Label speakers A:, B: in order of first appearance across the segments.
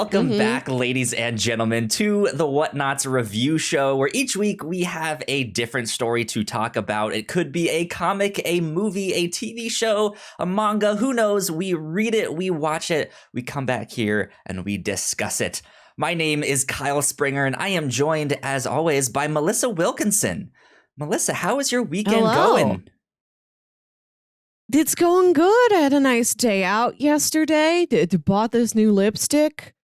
A: Welcome back, ladies and gentlemen, to the Whatnauts review show, where each week we have a different story to talk about. It could be a comic, a movie, a TV show, a manga, who knows? We read it, we watch it, we come back here, and we discuss it. My name is Kyle Springer, and I am joined, as always, by Melissa Wilkinson. Melissa, how is your weekend going?
B: It's going good. I had a nice day out yesterday. Bought this new lipstick.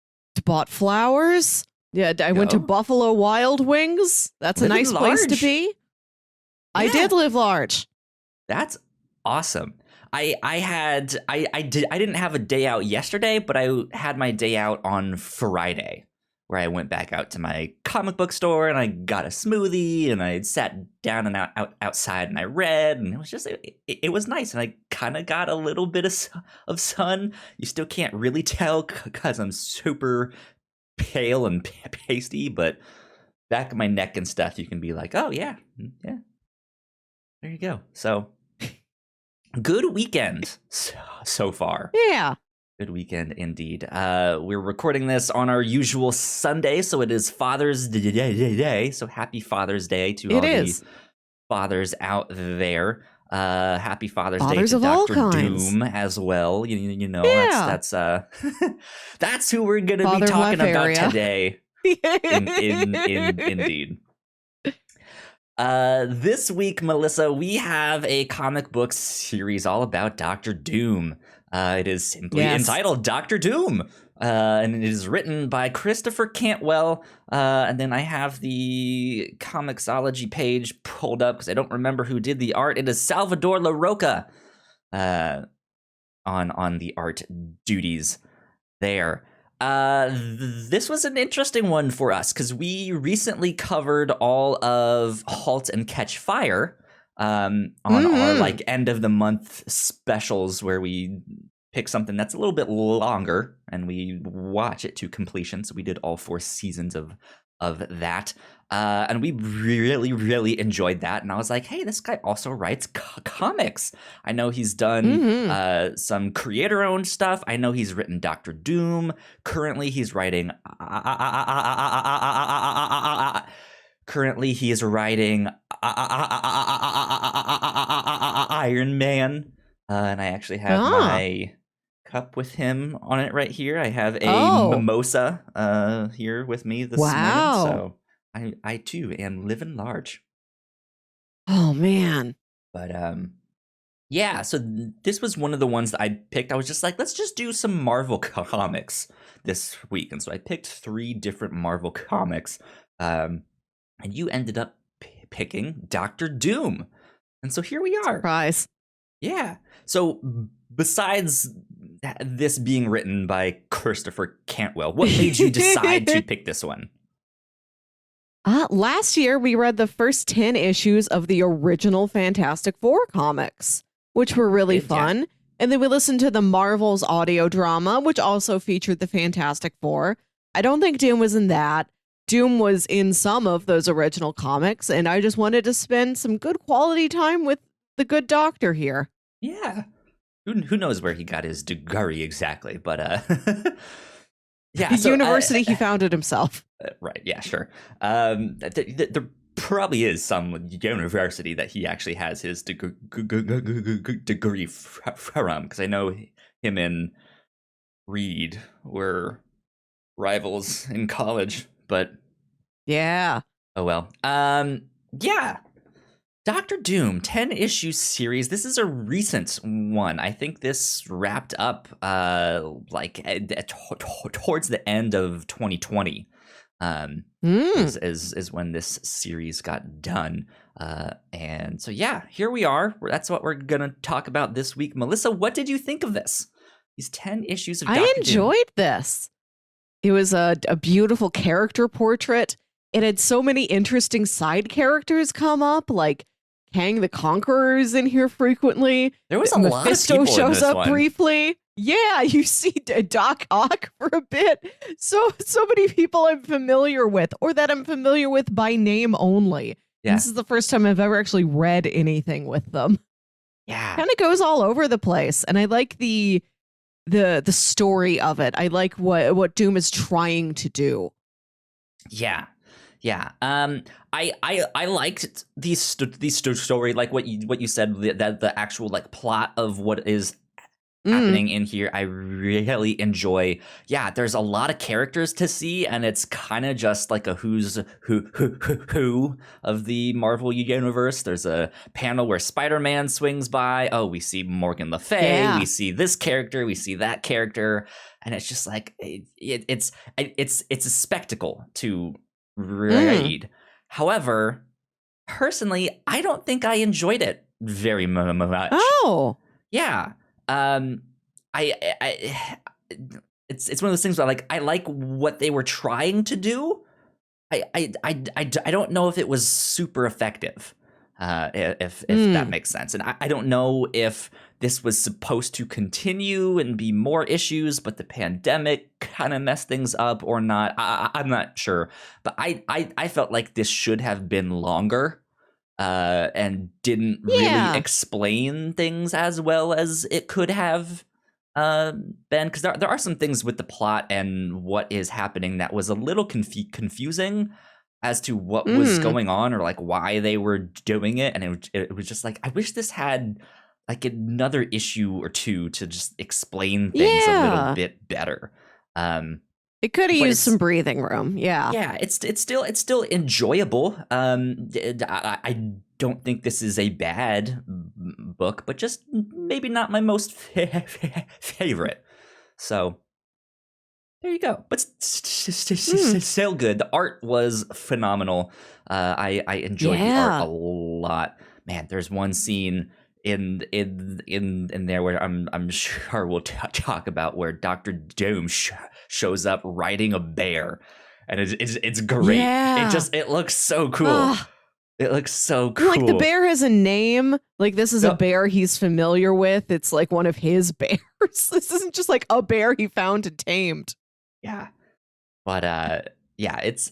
B: Bought flowers. Yeah, I went to Buffalo Wild Wings. That's a nice place to be. Yeah. I did live large.
A: That's awesome. I didn't have a day out yesterday, but I had my day out on Friday, where I went back out to my comic book store and I got a smoothie and I sat down and outside and I read, and it was just it was nice, and I kind of got a little bit of sun. You still can't really tell because I'm super pale and pasty, but back of my neck and stuff, you can be like, oh yeah, there you go. So good weekend so far.
B: Yeah.
A: Good weekend indeed. We're recording this on our usual Sunday, so it is Father's Day. So happy Father's Day to all the fathers out there. Happy Father's Day to Dr. Doom as well. You know, that's that's who we're gonna be talking about today. Indeed. This week, Melissa, we have a comic book series all about Dr. Doom. It is simply entitled Dr. Doom, and it is written by Christopher Cantwell. And then I have the Comixology page pulled up because I don't remember who did the art. It is Salvador Larroca on the art duties there. This was an interesting one for us because we recently covered all of Halt and Catch Fire on our like end of the month specials, where we pick something that's a little bit longer and we watch it to completion. So we did all 4 seasons of that, and we really enjoyed that. And I was like, hey, this guy also writes comics. I know he's done some creator-owned stuff. I know he's written Dr. Doom. Currently he's writing Iron Man, and I actually have my cup with him on it right here. I have a mimosa here with me this morning, so I too am living large.
B: Oh man.
A: But yeah, so this was one of the ones that I picked. I was just like, let's just do some Marvel comics this week, and so I picked 3 different Marvel comics, and you ended up picking Dr. Doom. And so here we are.
B: Surprise.
A: Yeah. So besides this being written by Christopher Cantwell, what made you decide to pick this one?
B: Last year, we read the first 10 issues of the original Fantastic Four comics, which were really fun. Yeah. And then we listened to the Marvel's audio drama, which also featured the Fantastic Four. I don't think Doom was in that. Doom was in some of those original comics, and I just wanted to spend some good quality time with the good doctor here.
A: Yeah. Who knows where he got his degree exactly, but yeah.
B: The university he founded himself.
A: Right, yeah, sure. There probably is some university that he actually has his degree from, because I know him and Reed were rivals in college. But
B: yeah.
A: Oh well. Yeah. Dr. Doom, 10-issue series. This is a recent one. I think this wrapped up towards the end of 2020. Is when this series got done. And so yeah, here we are. That's what we're gonna talk about this week. Melissa, what did you think of this? These 10 issues of Dr. Doom.
B: I enjoyed this. It was a beautiful character portrait. It had so many interesting side characters come up, like Kang the Conqueror is in here frequently.
A: There was a lot of people
B: Mephisto shows up
A: one.
B: Briefly. Yeah, you see Doc Ock for a bit. So many people I'm familiar with, or that I'm familiar with by name only. Yeah. This is the first time I've ever actually read anything with them.
A: Yeah.
B: Kind of goes all over the place. And I like the the story of it. I like what Doom is trying to do.
A: Yeah. Yeah. I liked these story, like what you said, that the actual like plot of what is happening in here. I really enjoy. Yeah, there's a lot of characters to see, and it's kind of just like a who's who of the Marvel universe. There's a panel where Spider-Man swings by. Oh, we see Morgan Le Fay.
B: Yeah.
A: We see this character. We see that character, and it's just like it's a spectacle to read. However, personally, I don't think I enjoyed it very much.
B: Oh.
A: Yeah. I it's one of those things where like I like what they were trying to do. I don't know if it was super effective. If that makes sense. And I don't know if this was supposed to continue and be more issues, but the pandemic kind of messed things up or not. I'm not sure. But I felt like this should have been longer. And didn't really explain things as well as it could have been. Because there are some things with the plot and what is happening that was a little confusing as to what was going on or like why they were doing it. And it was just like, I wish this had like another issue or two to just explain things a little bit better.
B: It could have used some breathing room. Yeah.
A: Yeah, it's still enjoyable. I don't think this is a bad book, but just maybe not my most favorite. So there you go. But still good. The art was phenomenal. I enjoyed the art a lot. Man, there's one scene in there where I'm sure we'll talk about where Dr. Doom shows up riding a bear, and it's great.
B: Yeah.
A: It looks so cool. It looks so cool.
B: Like the bear has a name. Like this is a bear he's familiar with. It's like one of his bears. This isn't just like a bear he found and tamed.
A: Yeah. But yeah, it's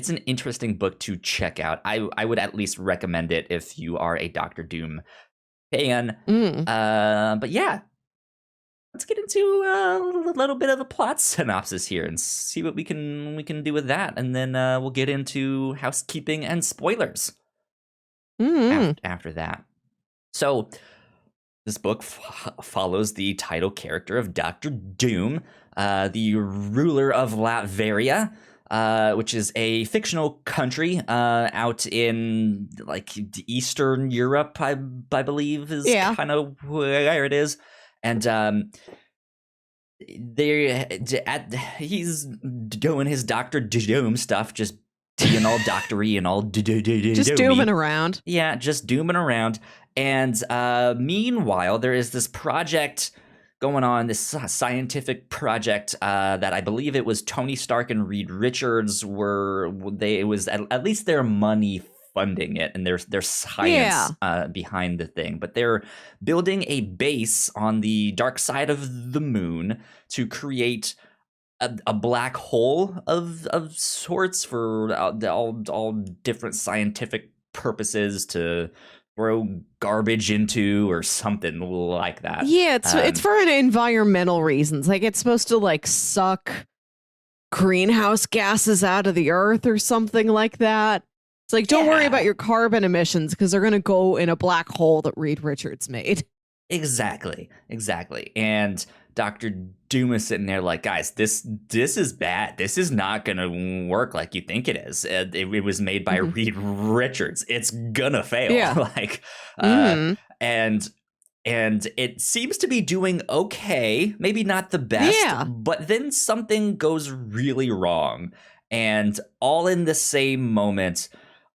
A: an interesting book to check out. I would at least recommend it if you are a Dr. Doom fan. But yeah, let's get into a little bit of a plot synopsis here and see what we can do with that, and then we'll get into housekeeping and spoilers after that. So this book follows the title character of Dr. Doom, the ruler of Latvaria, which is a fictional country out in like Eastern Europe, I believe is kind of where it is. And he's doing his Dr. Doom stuff, just being all doctory and all
B: just dooming around.
A: Yeah, just dooming around. And meanwhile, there is this project going on, this scientific project that I believe it was Tony Stark and Reed Richards it was at least their money funding it, and their science behind the thing. But they're building a base on the dark side of the moon to create a black hole of sorts for all different scientific purposes, to throw garbage into or something like that.
B: Yeah, it's for environmental reasons. Like it's supposed to like suck greenhouse gases out of the earth or something like that. It's like, don't worry about your carbon emissions because they're going to go in a black hole that Reed Richards made.
A: Exactly. And Dr. Doom is sitting there like, guys, this is bad. This is not going to work like you think it is. It was made by Reed Richards. It's gonna fail.
B: Yeah.
A: And it seems to be doing okay. Maybe not the best, but then something goes really wrong. And all in the same moment,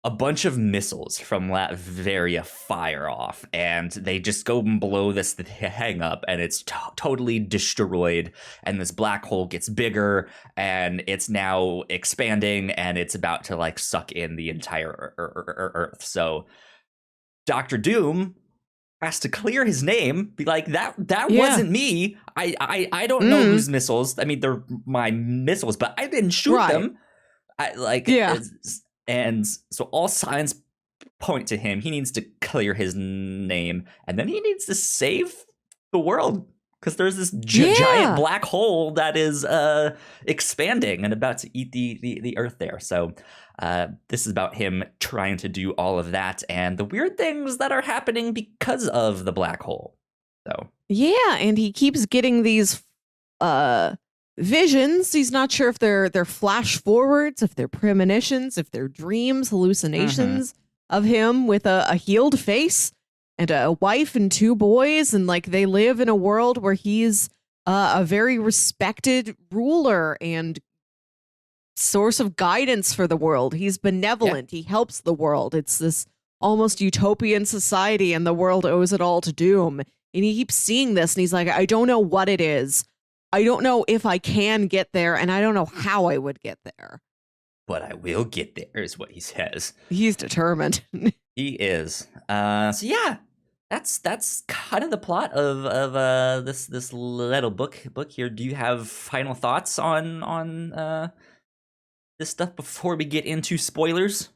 A: a bunch of missiles from Latvaria fire off, and they just go and blow this thing up, and it's totally destroyed, and this black hole gets bigger, and it's now expanding, and it's about to like suck in the entire Earth. So Dr. Doom has to clear his name, be like, that wasn't me. I don't know whose missiles. I mean, they're my missiles, but I didn't shoot them. And so all signs point to him. He needs to clear his name, and then he needs to save the world, because there's this giant black hole that is expanding and about to eat the Earth there. So this is about him trying to do all of that and the weird things that are happening because of the black hole. So
B: yeah, and he keeps getting these visions. He's not sure if they're flash forwards, if they're premonitions, if they're dreams, hallucinations of him with a healed face and a wife and 2 boys, and like they live in a world where he's a very respected ruler and source of guidance for the world. He's benevolent. He helps the world. It's this almost utopian society, and the world owes it all to Doom. And he keeps seeing this, and he's like, I don't know what it is. I don't know if I can get there, and I don't know how I would get there.
A: But I will get there, is what he says.
B: He's determined.
A: He is. So yeah, that's kind of the plot of this little book here. Do you have final thoughts on this stuff before we get into spoilers?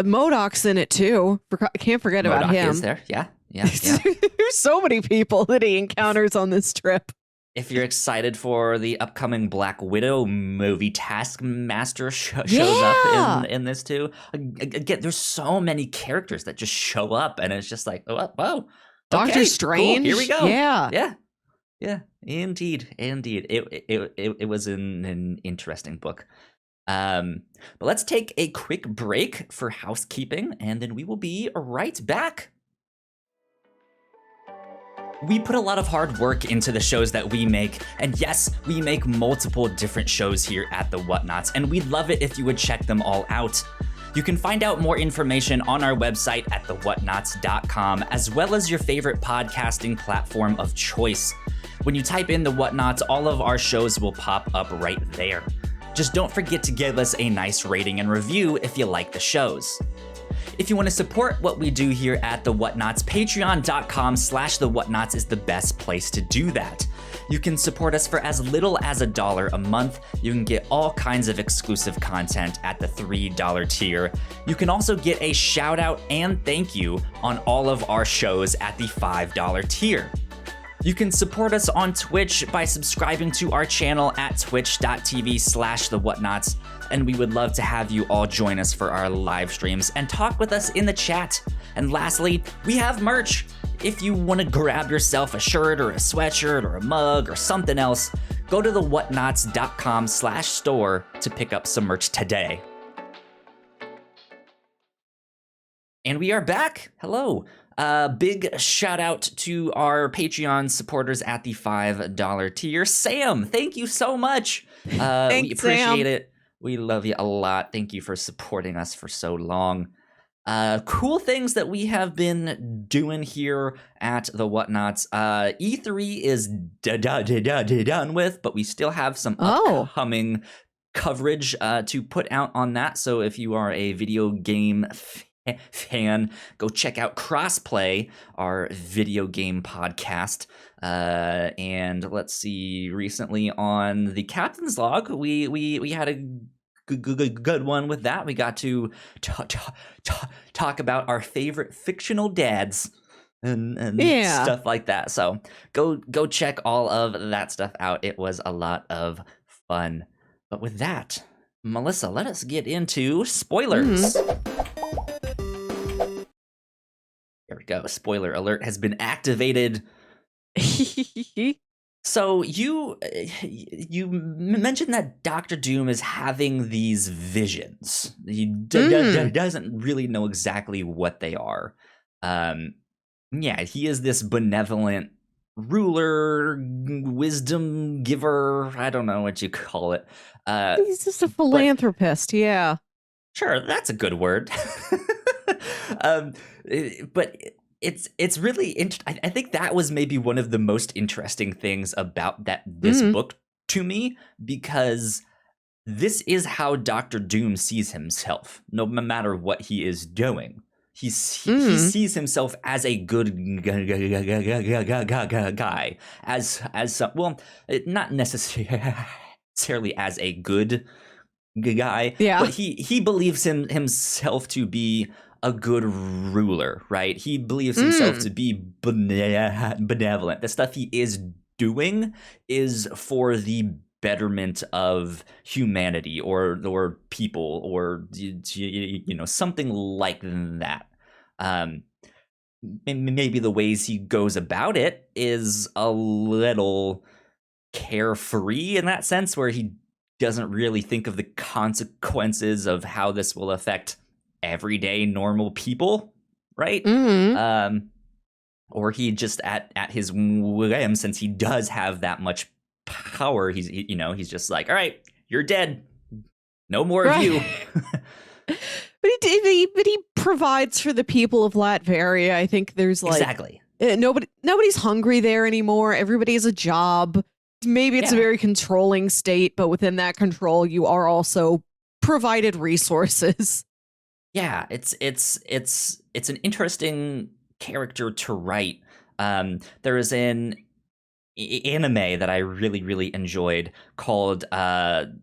B: MODOK's in it too. Can't forget about him.
A: Is there? Yeah.
B: There's so many people that he encounters on this trip.
A: If you're excited for the upcoming Black Widow movie, Taskmaster shows up in this too. Again, there's so many characters that just show up, and it's just like, whoa.
B: Doctor Strange.
A: Cool, here we go.
B: Yeah.
A: Indeed. It was an interesting book. But let's take a quick break for housekeeping, and then we will be right back. We put a lot of hard work into the shows that we make, and yes, we make multiple different shows here at the Whatnauts, and we'd love it if you would check them all out. You can find out more information on our website at thewhatnauts.com, as well as your favorite podcasting platform of choice. When you type in the Whatnauts, all of our shows will pop up right there. Just don't forget to give us a nice rating and review if you like the shows. If you want to support what we do here at The Whatnauts, patreon.com/The Whatnauts is the best place to do that. You can support us for as little as $1 a month. You can get all kinds of exclusive content at the $3 tier. You can also get a shout out and thank you on all of our shows at the $5 tier. You can support us on Twitch by subscribing to our channel at twitch.tv/The Whatnauts, and we would love to have you all join us for our live streams and talk with us in the chat. And lastly, we have merch. If you want to grab yourself a shirt or a sweatshirt or a mug or something else, go to thewhatnauts.com/store to pick up some merch today. And we are back. Hello. Big shout out to our Patreon supporters at the $5 tier. Sam, thank you so much.
B: Thanks,
A: we appreciate
B: Sam.
A: it. We love you a lot. Thank you for supporting us for so long. Cool things that we have been doing here at the Whatnauts. E3 is done with, but we still have some upcoming coverage to put out on that. So if you are a video game fan, go check out Crossplay, our video game podcast. And let's see, recently on the Captain's Log, we had a good one with that. We got to talk about our favorite fictional dads and stuff like that. So go check all of that stuff out. It was a lot of fun. But with that, Melissa, let us get into spoilers. There we go. Spoiler alert has been activated. So you mentioned that Dr. Doom is having these visions. He doesn't really know exactly what they are. Yeah, he is this benevolent ruler, wisdom giver. I don't know what you call it.
B: He's just a philanthropist. Yeah.
A: Sure, that's a good word. But it's really I think that was maybe one of the most interesting things about this book to me, because this is how Dr. Doom sees himself, no matter what he is doing. He sees himself as a good guy, as some, well, not necessarily as a good guy, but he believes himself to be a good ruler, right? He believes himself to be benevolent. The stuff he is doing is for the betterment of humanity or people or something like that. Maybe the ways he goes about it is a little carefree in that sense, where he doesn't really think of the consequences of how this will affect everyday normal people, right? Or he just at his whim, since he does have that much power, he's just like, all right, you're dead, no more of you.
B: But he provides for the people of Latvaria. I think there's like
A: exactly
B: nobody's hungry there anymore. Everybody has a job. Maybe it's a very controlling state, but within that control, you are also provided resources.
A: Yeah, it's an interesting character to write. There is an anime that I really enjoyed called The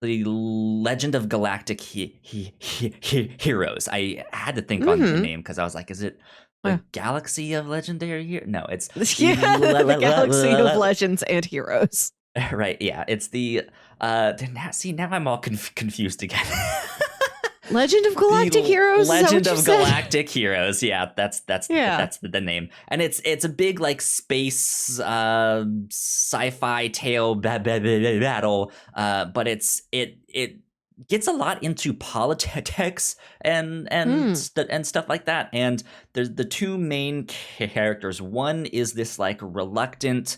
A: Legend of Galactic Heroes. I had to think on the name because I was like, is it the Galaxy of Legendary Heroes? No, it's
B: the Galaxy of Legends and Heroes.
A: Right, yeah. It's the now I'm all confused again.
B: Legend of Galactic Heroes.
A: Legend of Galactic Heroes. Yeah, that's the name. And it's a big like space sci-fi tale battle, but it gets a lot into politics and stuff like that. And there's the two main characters. One is this like reluctant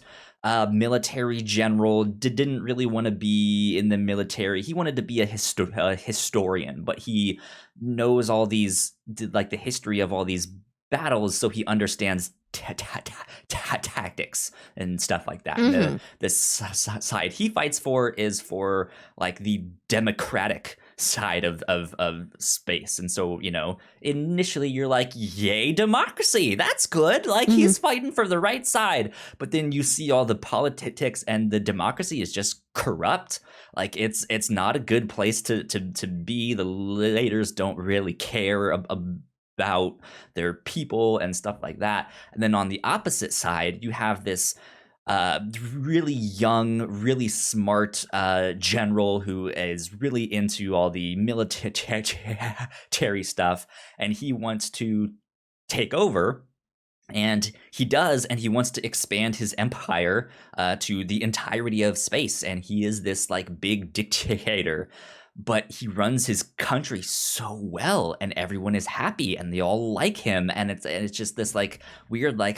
A: military general, didn't really want to be in the military. He wanted to be a historian, but he knows all these, like the history of all these battles, so he understands tactics and stuff like that. The side he fights for is for like the democratic side of space. And so, initially you're like, yay, democracy, that's good, like he's fighting for the right side. But then you see all the politics and the democracy is just corrupt. Like it's not a good place to be. The leaders don't really care about their people and stuff like that. And then on the opposite side, you have this really young, really smart general who is really into all the military stuff, and he wants to take over. And he does, and he wants to expand his empire to the entirety of space. And he is this like big dictator, but he runs his country so well, and everyone is happy, and they all like him. And it's just this like weird, like,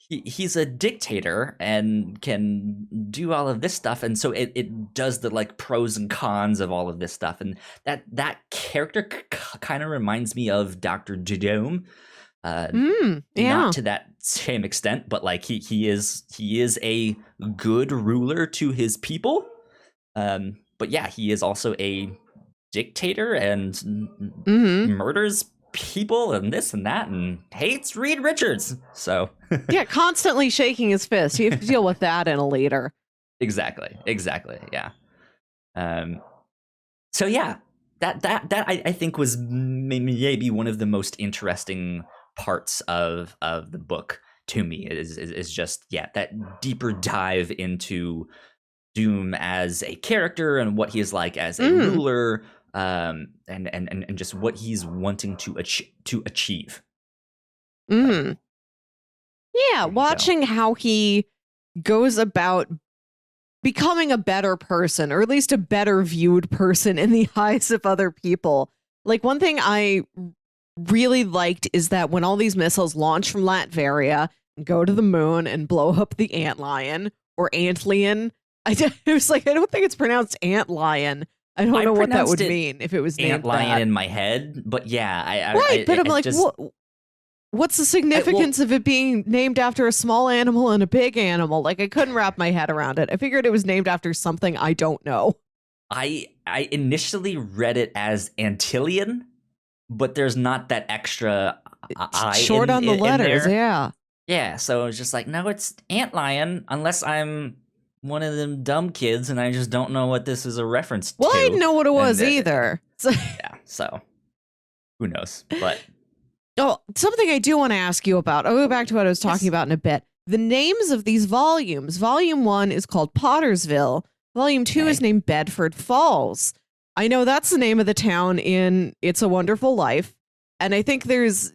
A: he's a dictator and can do all of this stuff. And so it does the like pros and cons of all of this stuff. And that character kind of reminds me of Dr. Doom. Not to that same extent, but like he is a good ruler to his people. But yeah, he is also a dictator and murders people and this and that and hates Reed Richards. So
B: yeah, constantly shaking his fist. You have to deal with that in a leader. Exactly.
A: Yeah. So yeah, that I think was maybe one of the most interesting parts of the book to me is just that deeper dive into Doom as a character and what he is like as a ruler, and just what he's wanting to achieve.
B: Yeah, watching how he goes about becoming a better person, or at least a better viewed person in the eyes of other people. Like, one thing I really liked is that when all these missiles launch from Latvaria and go to the moon and blow up the antlion or antlion, I was like, I don't think it's pronounced antlion. I don't know what that would mean if it was named
A: antlion in my head, but yeah,
B: but I'm like, what's the significance of it being named after a small animal and a big animal? Like, I couldn't wrap my head around it. I figured it was named after something I don't know.
A: I initially read it as Antillian, but there's not that extra I
B: short on the letters.
A: Yeah, so I was just like, no, it's antlion, unless I'm one of them dumb kids and I just don't know what this is a reference to.
B: Well, I didn't know what it was either.
A: Yeah, so who knows? But
B: Oh, something I do want to ask you about. I'll go back to what I was talking
A: Yes.
B: about in a bit. The names of these volumes. Volume 1 is called Pottersville. Volume 2 is
A: Okay.
B: named Bedford Falls. I know that's the name of the town in It's a Wonderful Life. And I think is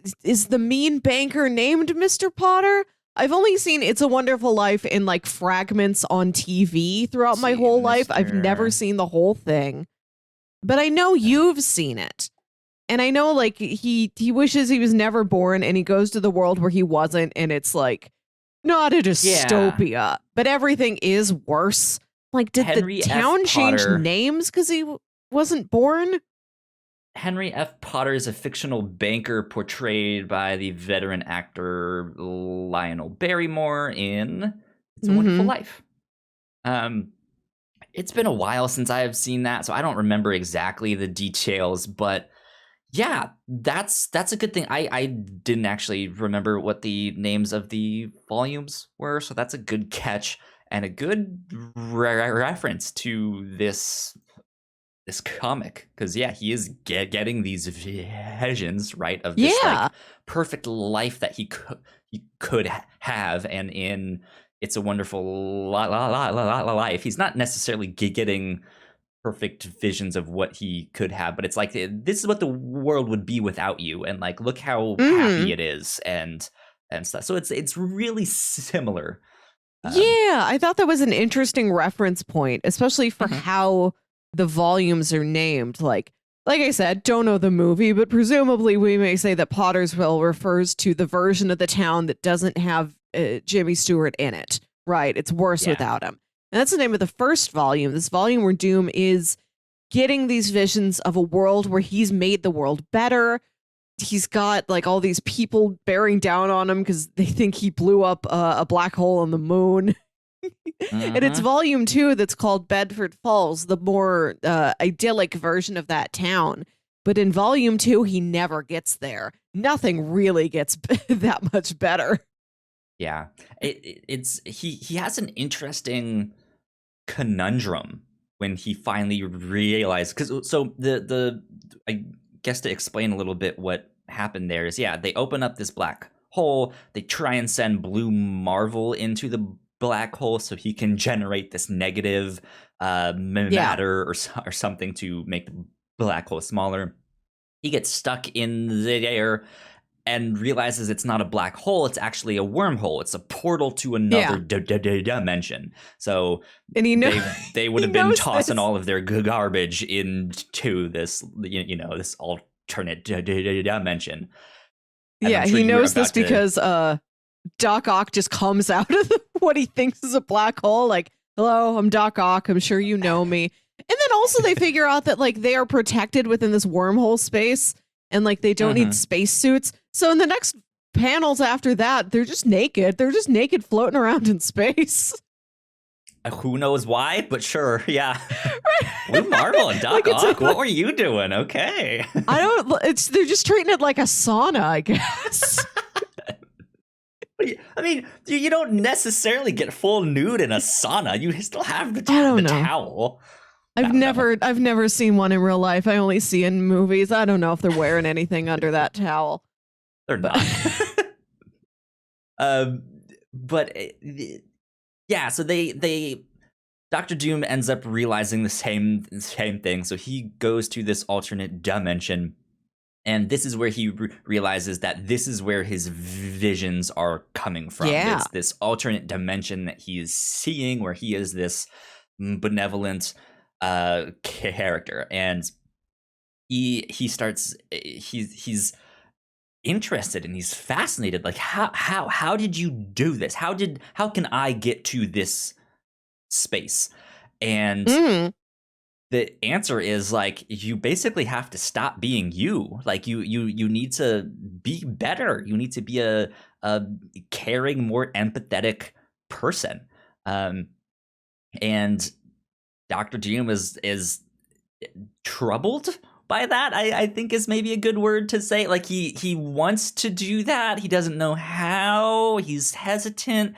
B: the mean banker named Mr. Potter? I've only seen It's a Wonderful Life in like fragments on TV throughout
A: Let's
B: my
A: see,
B: whole life. I've never
A: Mr.
B: seen the whole thing. But I know you've seen it. And I know like he wishes he was never born and he goes to the world where he wasn't and it's like not a
A: Yeah,
B: dystopia, but everything is worse. Like did the
A: Henry F.
B: town change
A: Potter.
B: names cuz wasn't born?
A: Henry F. Potter is a fictional banker portrayed by the veteran actor Lionel Barrymore in It's a Wonderful
B: Mhm.
A: Life. Um, it's been a while since I have seen that, so I don't remember exactly the details, but yeah, that's a good thing. I didn't actually remember what the names of the volumes were, so that's a good catch and a good reference to this comic, because yeah, he is getting these visions, right, of this like
B: Yeah.
A: perfect life that he could have, and in It's a Wonderful Life, he's not necessarily getting perfect visions of what he could have, but it's like this is what the world would be without you, and like look how happy
B: Mhm.
A: it is, and stuff. So it's really similar. Um,
B: Yeah, I thought that was an interesting reference point, especially for
A: mhm.
B: how the volumes are named. Like I said, don't know the movie, but presumably we may say that Pottersville refers to the version of the town that doesn't have Jimmy Stewart in it. Right? It's worse
A: Yeah.
B: without him. And that's the name of the first volume. This volume where Doom is getting these visions of a world where he's made the world better. He's got like all these people bearing down on him because they think he blew up a black hole on the moon. And it's
A: Hmm.
B: volume 2 that's called Bedford Falls, the more idyllic version of that town. But in volume 2, he never gets there. Nothing really gets that much better.
A: Yeah. It's he has an interesting conundrum when he finally realized, because so the I guess to explain a little bit what happened there is, yeah, they open up this black hole, they try and send Blue Marvel into the black hole so he can generate this negative
B: Yeah.
A: matter or something to make the black hole smaller. He gets stuck in the air and realizes it's not a black hole, it's actually a wormhole. It's a portal to another
B: Yeah.
A: dimension. So
B: And
A: they would
B: he
A: have been
B: knows
A: tossing
B: this.
A: all of their garbage into this, this alternate dimension. And I'm
B: Yeah,
A: sure
B: he
A: you were
B: knows this
A: about to.
B: because Doc Ock just comes out of what he thinks is a black hole. Like, hello, I'm Doc Ock. I'm sure you know me. And then also they figure out that like they are protected within this wormhole space and like they don't need
A: Mhm.
B: spacesuits. So in the next panels after that, they're just naked. They're just naked floating around in space.
A: Who knows why, but sure, yeah. Blue Marvel and
B: Like
A: Doc
B: it's
A: Ock, what were you doing? Okay.
B: I don't it's they're just treating it like a sauna, I guess.
A: I mean, you don't necessarily get full nude in a sauna. You still have the,
B: I don't
A: the
B: know.
A: towel. I
B: I've
A: don't know.
B: never seen one in real life. I only see in movies. I don't know if they're wearing anything under that towel.
A: They're
B: But
A: not. um, but yeah, so they Doctor Doom ends up realizing the same thing. So he goes to this alternate dimension, and this is where he realizes that this is where his visions are coming from.
B: yeah.
A: It's this alternate dimension that he is seeing, where he is this benevolent character, and he starts he's interested and he's fascinated, like how did you do this, how can I get to this space, and
B: Mm,
A: the answer is like you basically have to stop being you, like you need to be better, you need to be a caring, more empathetic person, um and Dr. Doom is troubled by that. I think is maybe a good word to say. Like he wants to do that. He doesn't know how. He's hesitant,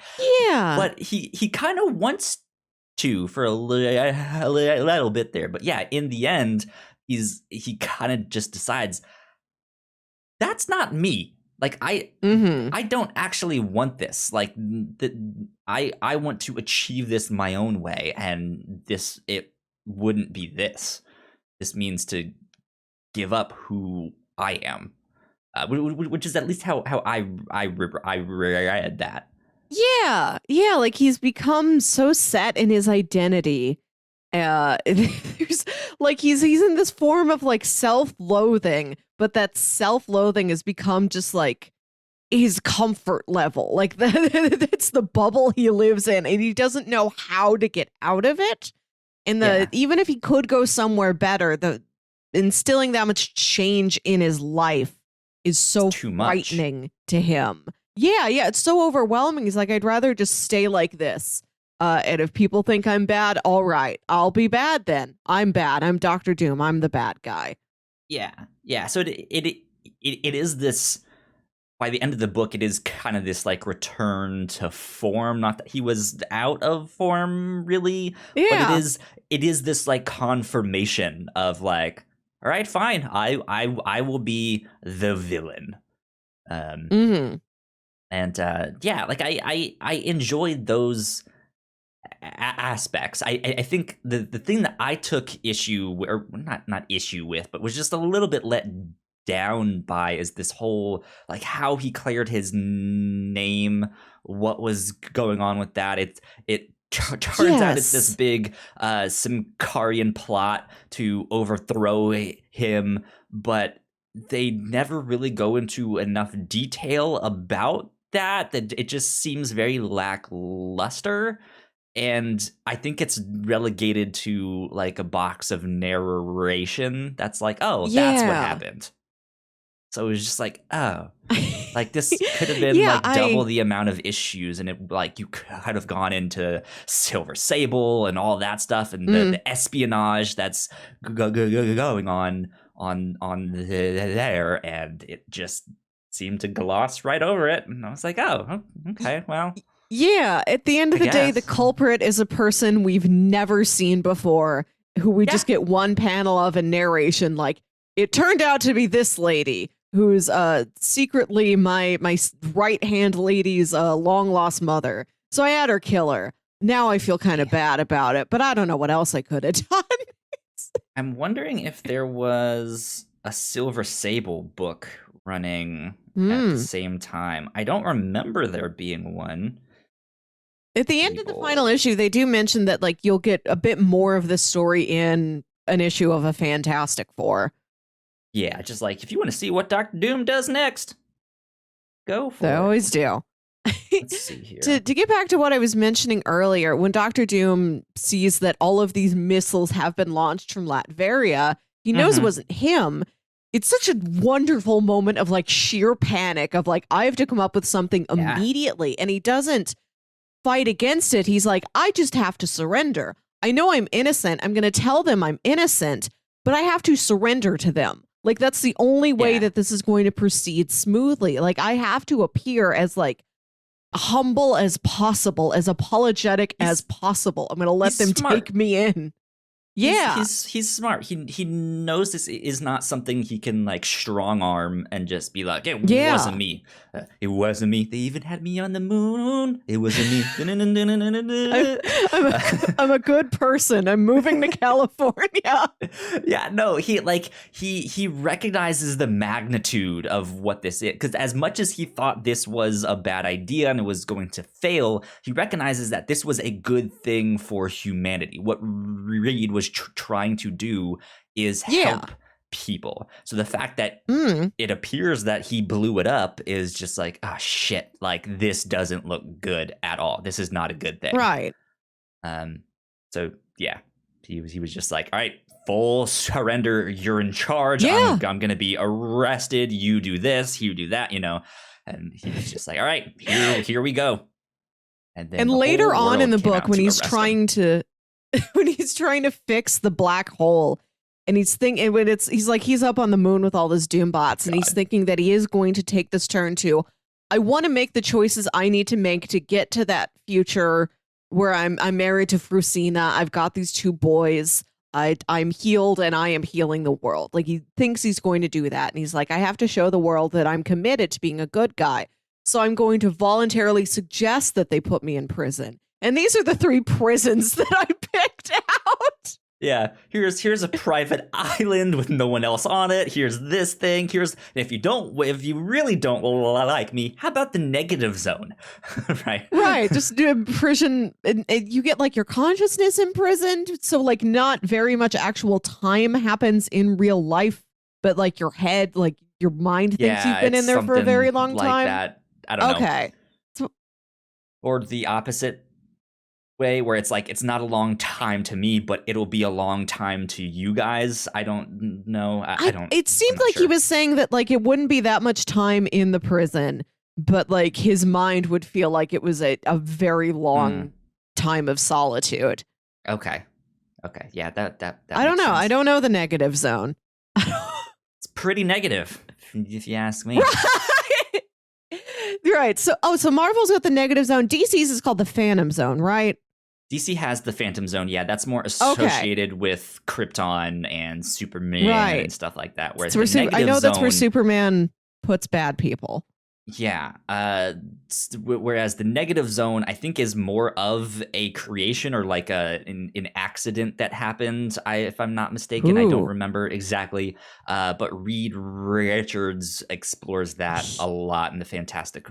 B: yeah.
A: but he kind of wants to for a little bit there. But yeah, in the end, he kind of just decides that's not me. Like
B: Mm-hmm.
A: I don't actually want this. Like I want to achieve this my own way, and it wouldn't be this. This means to give up who I am, which is at least how I read that.
B: Yeah, like he's become so set in his identity. There's like he's in this form of like self-loathing, but that self-loathing has become just like his comfort level. Like that's the bubble he lives in, and he doesn't know how to get out of it. And
A: Yeah,
B: even if he could go somewhere better, the instilling that much change in his life is so
A: too much.
B: frightening to him. Yeah, it's so overwhelming. He's like, I'd rather just stay like this. And if people think I'm bad, all right, I'll be bad then. I'm bad. I'm Doctor Doom. I'm the bad guy.
A: Yeah. So it is this. By the end of the book, it is kind of this like return to form. Not that he was out of form, really,
B: Yeah.
A: but it is this like confirmation of like, all right, fine, I will be the villain.
B: Mm-hmm.
A: And yeah, like I enjoyed those aspects. I think the thing that I took issue or not issue with, but was just a little bit let down by is this whole like how he cleared his name, what was going on with that. It turns out it's this big Simkarian plot to overthrow him, but they never really go into enough detail about that it just seems very lackluster. And I think it's relegated to like a box of narration that's like, oh, that's what happened. So it was just like, oh, like this could have been double the amount of issues, and it like you could have gone into Silver Sable and all that stuff, and the espionage that's going on there, and it just seemed to gloss right over it. And I was like, oh, okay, well.
B: Yeah, at the end of the day, the culprit is a person we've never seen before, who we just get one panel of a narration like, it turned out to be this lady who's secretly my right-hand lady's long-lost mother. So I had her kill her. Now I feel kind of bad about it, but I don't know what else I could have done.
A: I'm wondering if there was a Silver Sable book running at the same time. I don't remember there being one.
B: At the end of the final issue, they do mention that like you'll get a bit more of this story in an issue of a Fantastic Four.
A: Yeah, just like if you want to see what Doctor Doom does next, go for it.
B: They always do.
A: Let's see here.
B: To get back to what I was mentioning earlier, when Doctor Doom sees that all of these missiles have been launched from Latvaria, he knows it wasn't him. It's such a wonderful moment of like sheer panic of like, I have to come up with something immediately. And he doesn't fight against it. He's like, I just have to surrender. I know I'm innocent. I'm going to tell them I'm innocent, but I have to surrender to them. Like, that's the only way that this is going to proceed smoothly. Like, I have to appear as like humble as possible, as apologetic as possible. I'm going to let them take me in. Yeah,
A: he's smart. He knows this is not something he can like strong arm and just be like, it wasn't me. It wasn't me. They even had me on the moon. It wasn't me.
B: I'm a good person. I'm moving to California.
A: Yeah, no, he recognizes the magnitude of what this is, because as much as he thought this was a bad idea and it was going to fail, he recognizes that this was a good thing for humanity. What Reed was trying to do is help people. So the fact that it appears that he blew it up is just like, ah, shit, like this doesn't look good at all. This is not a good thing.
B: Right.
A: So yeah, he was just like, all right, full surrender. You're in charge. I'm going to be arrested. You do this, you do that, you know. And he was just like, all right, here we go. And then
B: later on in the book, when he's trying to fix the black hole, and he's thinking when he's up on the moon with all those doom bots, and he's thinking that he is going to take this turn to, I want to make the choices I need to make to get to that future where I'm married to Frusina. I've got these two boys. I'm healed and I am healing the world. Like he thinks he's going to do that. And he's like, I have to show the world that I'm committed to being a good guy. So I'm going to voluntarily suggest that they put me in prison. And these are the 3 prisons that I picked out.
A: Yeah, here's a private island with no one else on it. Here's this thing. If you really don't like me, how about the negative zone? Right.
B: Right. Just do a prison. And you get like your consciousness imprisoned. So like not very much actual time happens in real life, but like your head, like your mind thinks you've been in there for a very long
A: like
B: time.
A: That. I don't know.
B: Okay.
A: Or the opposite way where it's like it's not a long time to me, but it'll be a long time to you guys. I don't know. I don't.
B: It seemed like he was saying that like it wouldn't be that much time in the prison, but like his mind would feel like it was a very long time of solitude.
A: Okay. Yeah, that
B: I don't know.
A: Sense.
B: I don't know the negative zone.
A: It's pretty negative, if you ask me.
B: Right. So Marvel's got the negative zone. DC's is called the Phantom Zone, right?
A: DC has the Phantom Zone. Yeah, that's more associated with Krypton and Superman and stuff like that. Whereas
B: I know that's where Superman puts bad people.
A: Yeah. Whereas the negative zone, I think, is more of a creation or like an accident that happened. If I'm not mistaken, I don't remember exactly. But Reed Richards explores that a lot in the Fantastic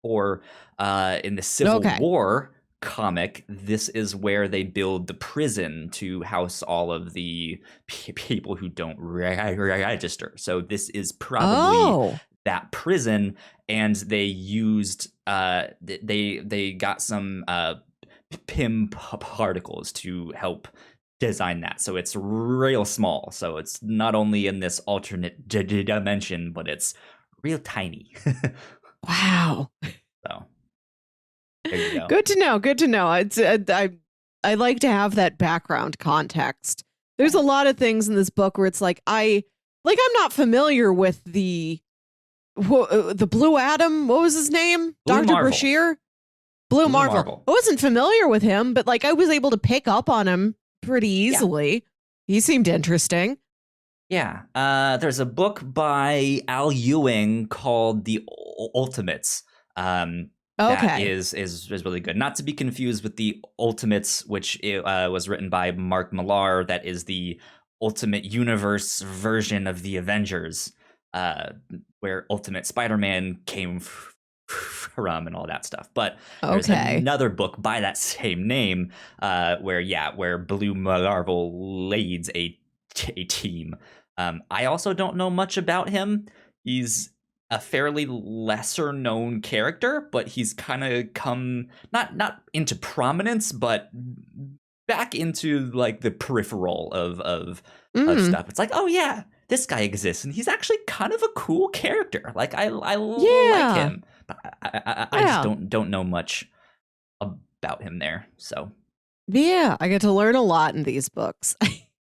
A: Four. In the Civil War comic, this is where they build the prison to house all of the people who don't register. So this is probably that prison, and they used they got some PIM particles to help design that. So it's real small. So it's not only in this alternate dimension, but it's real tiny.
B: Wow.
A: So there you go.
B: Good to know. Good to know. I like to have that background context. There's a lot of things in this book where it's like I'm not familiar with the Blue Atom. What was his name? Dr. Bashir? Blue Marvel. I wasn't familiar with him, but like I was able to pick up on him pretty easily. Yeah. He seemed interesting.
A: Yeah. There's a book by Al Ewing called The Ultimates. That is really good. Not to be confused with The Ultimates, which was written by Mark Millar. That is the Ultimate Universe version of the Avengers, where Ultimate Spider-Man came from and all that stuff. But there's another book by that same name where Blue Marvel leads a team. I also don't know much about him. He's a fairly lesser known character, but he's kind of come not into prominence, but back into like the peripheral of stuff. It's like, oh yeah, this guy exists, and he's actually kind of a cool character. Like I like him, but I just don't know much about him there. So
B: yeah, I get to learn a lot in these books.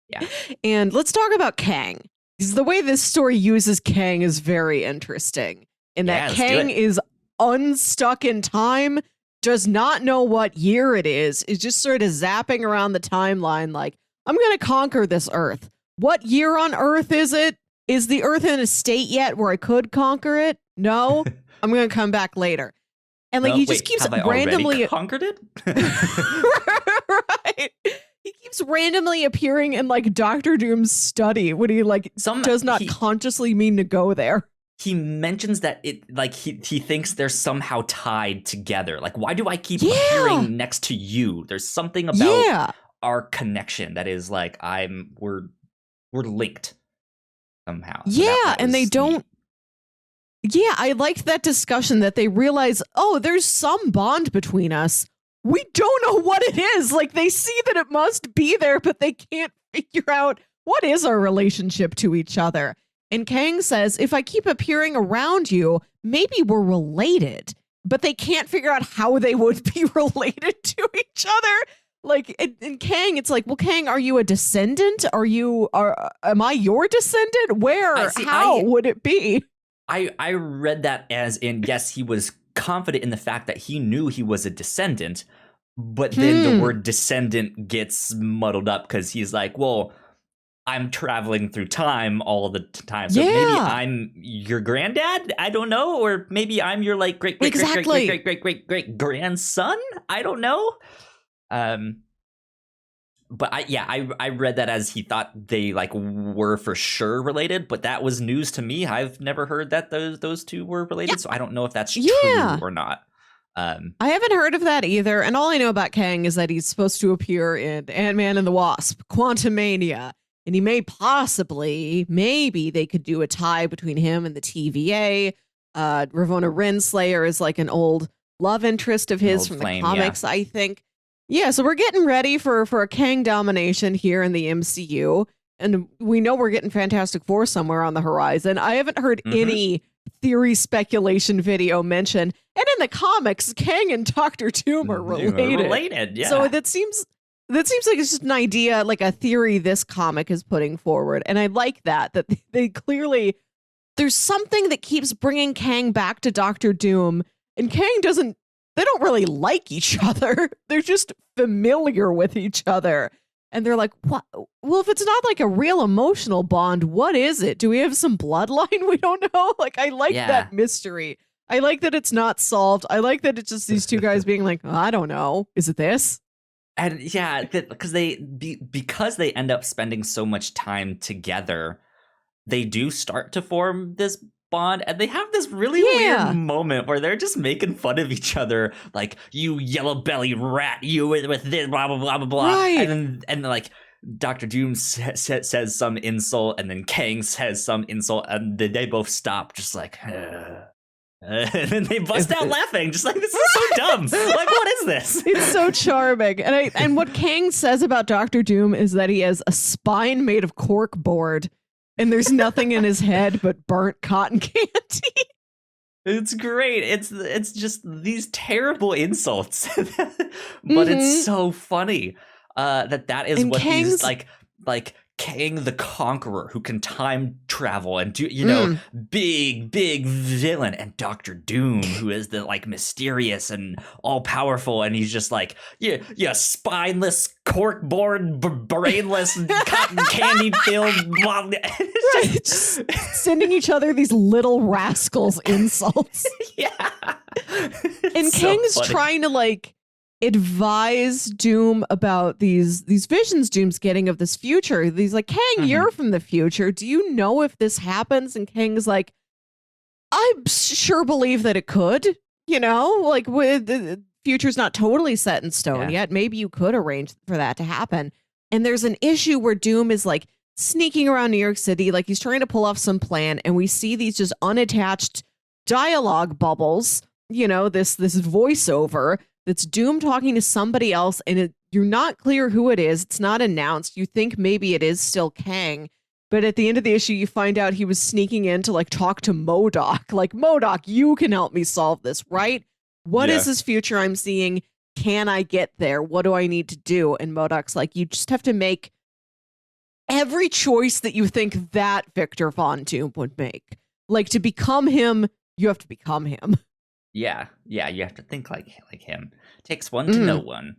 A: Yeah,
B: and let's talk about Kang. Because the way this story uses Kang is very interesting. In that Kang is unstuck in time, does not know what year it is just sort of zapping around the timeline like, I'm going to conquer this Earth. What year on Earth is it? Is the Earth in a state yet where I could conquer it? No? I'm going to come back later. And like he just keeps randomly
A: conquered it?
B: Right. He keeps randomly appearing in like Doctor Doom's study when he like does not consciously mean to go there.
A: He mentions that it like he thinks they're somehow tied together. Like, why do I keep appearing next to you? There's something about our connection that is like we're linked somehow. So
B: and they don't. Yeah, I liked that discussion that they realize, there's some bond between us. We don't know what it is. Like they see that it must be there, but they can't figure out what is our relationship to each other. And Kang says, if I keep appearing around you, maybe we're related, but they can't figure out how they would be related to each other. Like in Kang, it's like, well, Kang, are you a descendant? Am I your descendant? How would it be?
A: I read that as in, yes, he was confident in the fact that he knew he was a descendant, but then the word descendant gets muddled up because he's like, well, I'm traveling through time all the time, so maybe I'm your granddad. I don't know, or maybe I'm your like great great grandson. I don't know. But I read that as he thought they like were for sure related, but that was news to me. I've never heard that those two were related, so I don't know if that's true or not.
B: I haven't heard of that either, and all I know about Kang is that he's supposed to appear in Ant-Man and the Wasp, Quantumania, and he may maybe they could do a tie between him and the TVA. Ravonna Renslayer is like an old love interest of his from the comics, I think. Yeah, so we're getting ready for a Kang domination here in the MCU, and we know we're getting Fantastic Four somewhere on the horizon. I haven't heard any theory speculation video mention, and in the comics, Kang and Doctor Doom are related.
A: Yeah.
B: So that seems like it's just an idea, like a theory this comic is putting forward, and I like that they clearly there's something that keeps bringing Kang back to Doctor Doom, and Kang doesn't. They don't really like each other. They're just familiar with each other. And they're like, what? Well, if it's not like a real emotional bond, what is it? Do we have some bloodline we don't know? Like, I like that mystery. I like that it's not solved. I like that it's just these two guys being like, oh, I don't know. Is it this?
A: And yeah, because they end up spending so much time together, they do start to form this bond, and they have this really weird moment where they're just making fun of each other, like, you yellow belly rat, you with this blah blah blah blah blah,
B: right.
A: and then like Dr. Doom says some insult, and then Kang says some insult, and they both stop, just like, and then they bust out laughing, just like, this is so dumb. Like, what is this?
B: It's so charming, and what Kang says about Dr. Doom is that he has a spine made of cork board. And there's nothing in his head but burnt cotton candy.
A: It's great. It's just these terrible insults, but it's so funny that is and what Kang's... he's like Kang the Conqueror, who can time travel and do, big villain, and Doctor Doom, who is the like mysterious and all powerful, and he's just like, yeah, spineless, corkboard, brainless, cotton candy filled,
B: just sending each other these little rascals insults.
A: Yeah,
B: and Kang's trying to like advise Doom about these visions Doom's getting of this future. He's like, Kang, you're from the future. Do you know if this happens? And Kang's like, I sure believe that it could. Like, with the future's not totally set in stone yet. Maybe you could arrange for that to happen. And there's an issue where Doom is like sneaking around New York City, like he's trying to pull off some plan, and we see these just unattached dialogue bubbles. This voiceover. That's Doom talking to somebody else, and you're not clear who it is. It's not announced. You think maybe it is still Kang, but at the end of the issue, you find out he was sneaking in to like talk to MODOK. Like, MODOK, you can help me solve this, right? What is this future I'm seeing? Can I get there? What do I need to do? And MODOK's like, you just have to make every choice that you think that Victor Von Doom would make. Like, to become him, you have to become him.
A: Yeah, you have to think like him. Takes one to know one.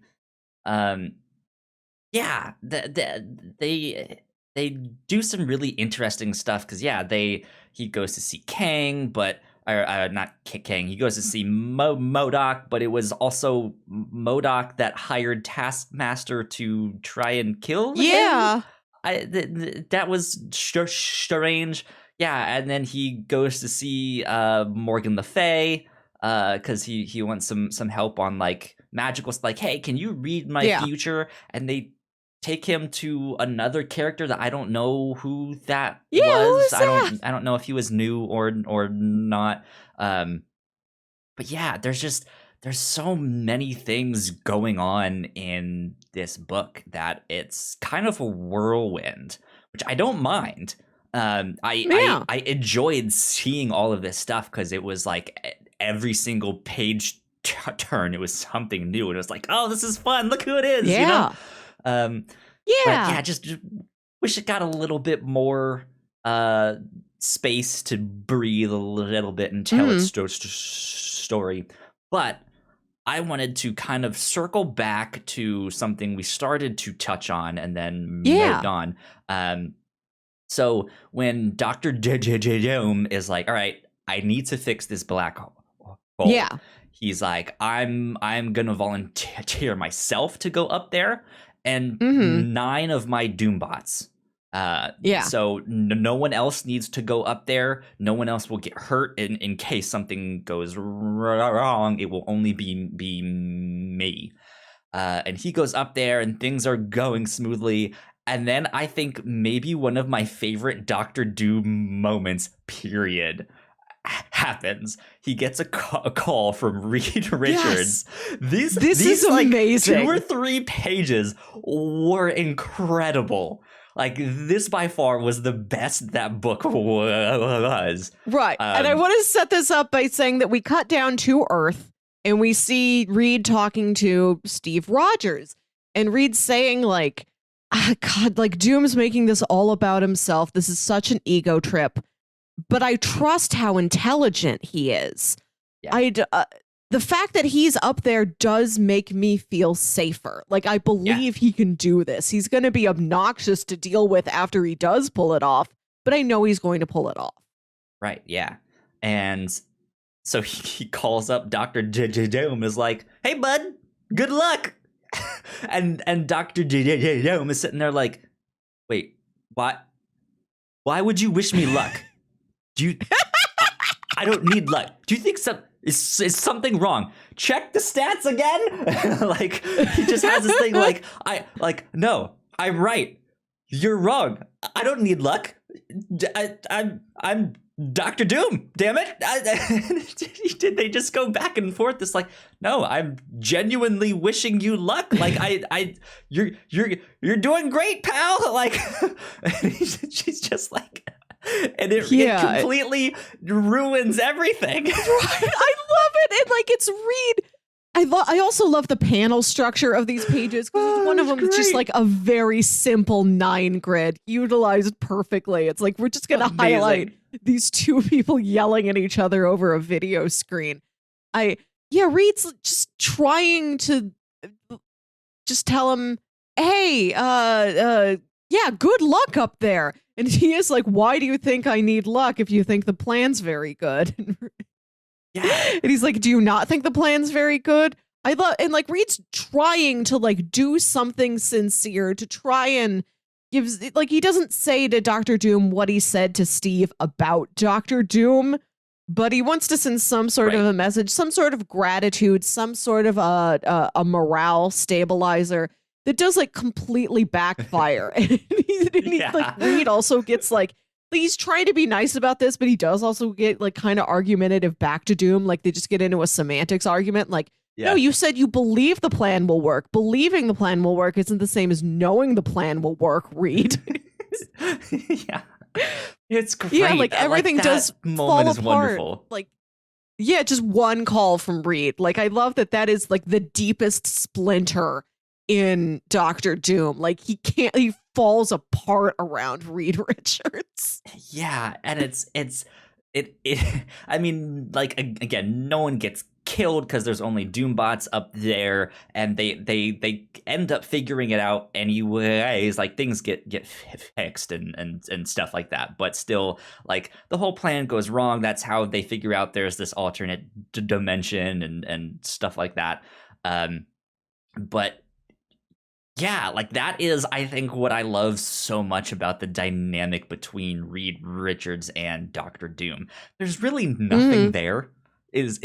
A: They do some really interesting stuff because he goes to see Kang, but not Kang. He goes to see MODOK, but it was also MODOK that hired Taskmaster to try and kill him. That was strange. Yeah, and then he goes to see Morgan Le Fay. Because he wants some help on like magical stuff. Like, hey, can you read my future? And they take him to another character that I don't know who that was. I don't know if he was new or not. But yeah, there's so many things going on in this book that it's kind of a whirlwind, which I don't mind. I enjoyed seeing all of this stuff because it was like every single page turn, it was something new, and it was like, oh, this is fun. Look who it is. Just wish it got a little bit more space to breathe a little bit and tell its story. But I wanted to kind of circle back to something we started to touch on and then moved on. So when Dr. Dome is like, all right, I need to fix this black hole.
B: Yeah.
A: He's like, I'm gonna volunteer myself to go up there, and 9 of my Doombots. So no one else needs to go up there. No one else will get hurt in case something goes wrong. It will only be me. And he goes up there, and things are going smoothly. And then I think maybe one of my favorite Doctor Doom moments, period, happens. He gets a call from Reed Richards.
B: This is amazing.
A: 2 or 3 pages were incredible. Like, this by far was the best that book was.
B: Right. And I want to set this up by saying that we cut down to Earth and we see Reed talking to Steve Rogers. And Reed's saying, like, God, like, Doom's making this all about himself. This is such an ego trip. But I trust how intelligent he is. Yeah. The fact that he's up there does make me feel safer. Like, I believe he can do this. He's going to be obnoxious to deal with after he does pull it off, but I know he's going to pull it off.
A: Right, yeah. And so he calls up Dr. Dome, is like, hey, bud, good luck. and Dr. Dome is sitting there like, wait, why would you wish me luck? I don't need luck. Do you think is something wrong? Check the stats again. Like, he just has this thing like, no, I'm right. You're wrong. I don't need luck. I'm Dr. Doom. Damn it. Did they just go back and forth? It's like, no, I'm genuinely wishing you luck. Like, you're doing great, pal. Like, she's just like. And it completely ruins everything.
B: Right, I love it. And like, it's Reed. I also love the panel structure of these pages, because one of them is just like a very simple 9 grid utilized perfectly. It's like, we're just gonna highlight these 2 people yelling at each other over a video screen. Reed's just trying to just tell him, hey, good luck up there. And he is like, why do you think I need luck if you think the plan's very good? And he's like, do you not think the plan's very good? And like, Reed's trying to like do something sincere to try and gives, like, he doesn't say to Dr. Doom what he said to Steve about Dr. Doom, but he wants to send some sort of a message, some sort of gratitude, some sort of a morale stabilizer that does like completely backfire. And like, Reed also gets like, he's trying to be nice about this, but he does also get like kind of argumentative back to Doom. Like, they just get into a semantics argument. Like, no, you said you believe the plan will work. Believing the plan will work isn't the same as knowing the plan will work, Reed.
A: It's great.
B: Yeah, like, everything
A: like,
B: does fall apart.
A: Wonderful.
B: Like, just one call from Reed. Like, I love that is like the deepest splinter in Dr. Doom. Like, he falls apart around Reed Richards.
A: Yeah, and it I mean, like, again, no one gets killed because there's only Doombots up there, and they end up figuring it out anyways. Like, things get fixed and stuff like that, but still, like, the whole plan goes wrong. That's how they figure out there's this alternate dimension and stuff like that. But yeah, like, that is, I think, what I love so much about the dynamic between Reed Richards and Dr. Doom. There's really nothing there. Is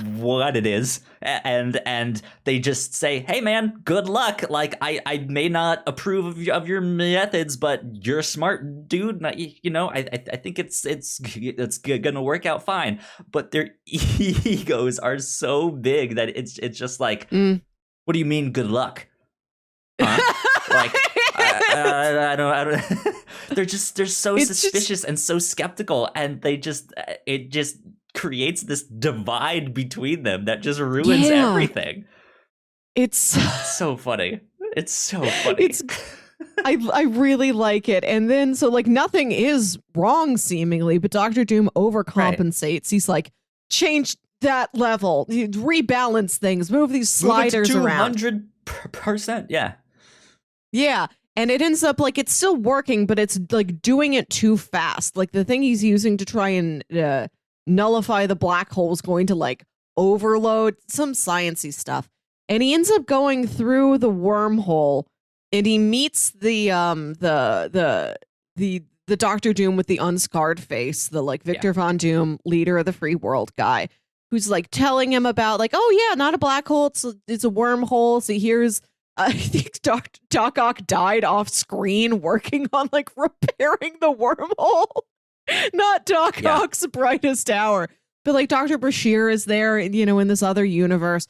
A: what it is, and they just say, hey man, good luck. Like, I may not approve of your methods, but you're a smart dude. You know, I think it's gonna work out fine. But their egos are so big that it's just like, what do you mean good luck? Like, I don't. They're so suspicious and so skeptical, and it just creates this divide between them that just ruins everything. It's so funny. It's so funny.
B: I really like it. And then, so like, nothing is wrong seemingly, but Dr. Doom overcompensates. He's like, change that level. You rebalance things, move these
A: Move it
B: sliders
A: to
B: around.
A: 200%. Yeah.
B: Yeah. And it ends up like it's still working, but it's like doing it too fast. Like the thing he's using to try and nullify the black hole is going to like overload some sciencey stuff. And he ends up going through the wormhole and he meets the Doctor Doom with the unscarred face, the like Victor Von Doom, leader of the free world guy, who's like telling him about like, oh yeah, not a black hole, it's a wormhole. So here's I think Doc Ock died off screen working on like repairing the wormhole. Not Doc Ock's brightest hour. But like Dr. Bashir is there, you know, in this other universe.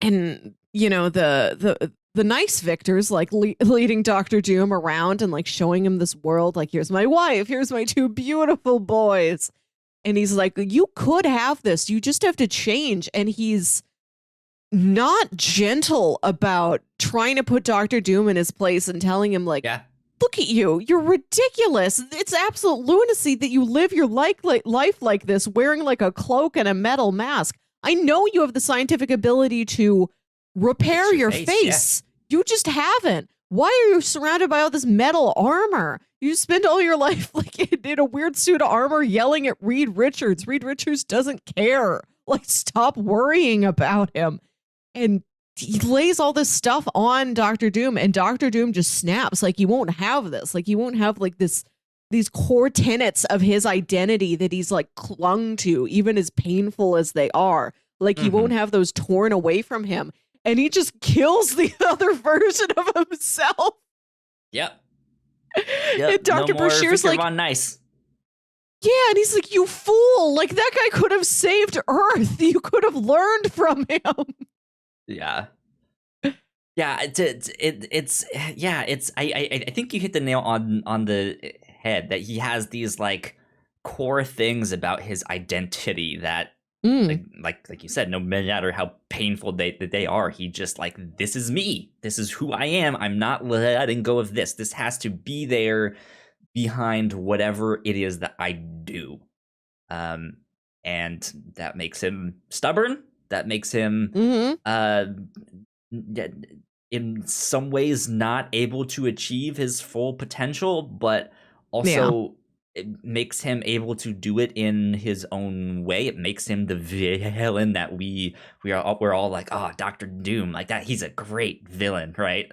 B: And, you know, the nice Victors like leading Dr. Doom around and like showing him this world. Like, here's my wife. Here's my two beautiful boys. And he's like, you could have this. You just have to change. And he's not gentle about trying to put Dr. Doom in his place and telling him like, look at you, you're ridiculous. It's absolute lunacy that you live your life like this, wearing like a cloak and a metal mask. I know you have the scientific ability to repair your face. You just haven't. Why are you surrounded by all this metal armor? You spend all your life like in a weird suit of armor yelling at Reed Richards. Reed Richards doesn't care. Like, stop worrying about him. And he lays all this stuff on Dr. Doom, and Dr. Doom just snaps. Like, he won't have this. Like, he won't have like these core tenets of his identity that he's like clung to, even as painful as they are. Like, he won't have those torn away from him. And he just kills the other version of himself.
A: Yep.
B: And Dr.
A: No more
B: Bashir's
A: Victor
B: like,
A: Von Nice.
B: yeah, and he's like, you fool. Like, that guy could have saved Earth. You could have learned from him.
A: Yeah. Yeah, I think you hit the nail on the head that he has these like core things about his identity that like you said, no matter how painful they are, he just like, this is me. This is who I am. I'm not letting go of this. This has to be there behind whatever it is that I do. And that makes him stubborn. That makes him in some ways not able to achieve his full potential, but also it makes him able to do it in his own way. It makes him the villain that we're all like, oh, Dr. Doom, like that. He's a great villain, right?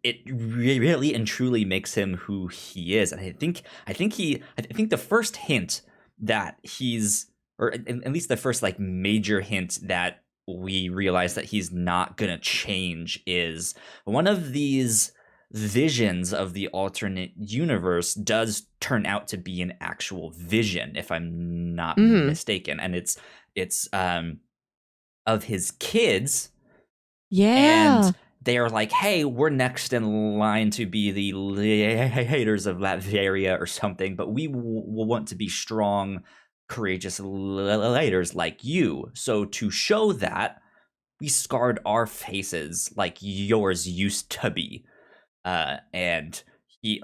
A: It really and truly makes him who he is. And I think the first hint that he's, or at least the first like major hint that we realize that he's not gonna change is one of these visions of the alternate universe does turn out to be an actual vision, if I'm not mistaken, and it's of his kids. And they are like, hey, we're next in line to be the leaders of Latvaria or something, but we will want to be strong, courageous leaders like you. So to show that, we scarred our faces like yours used to be. And he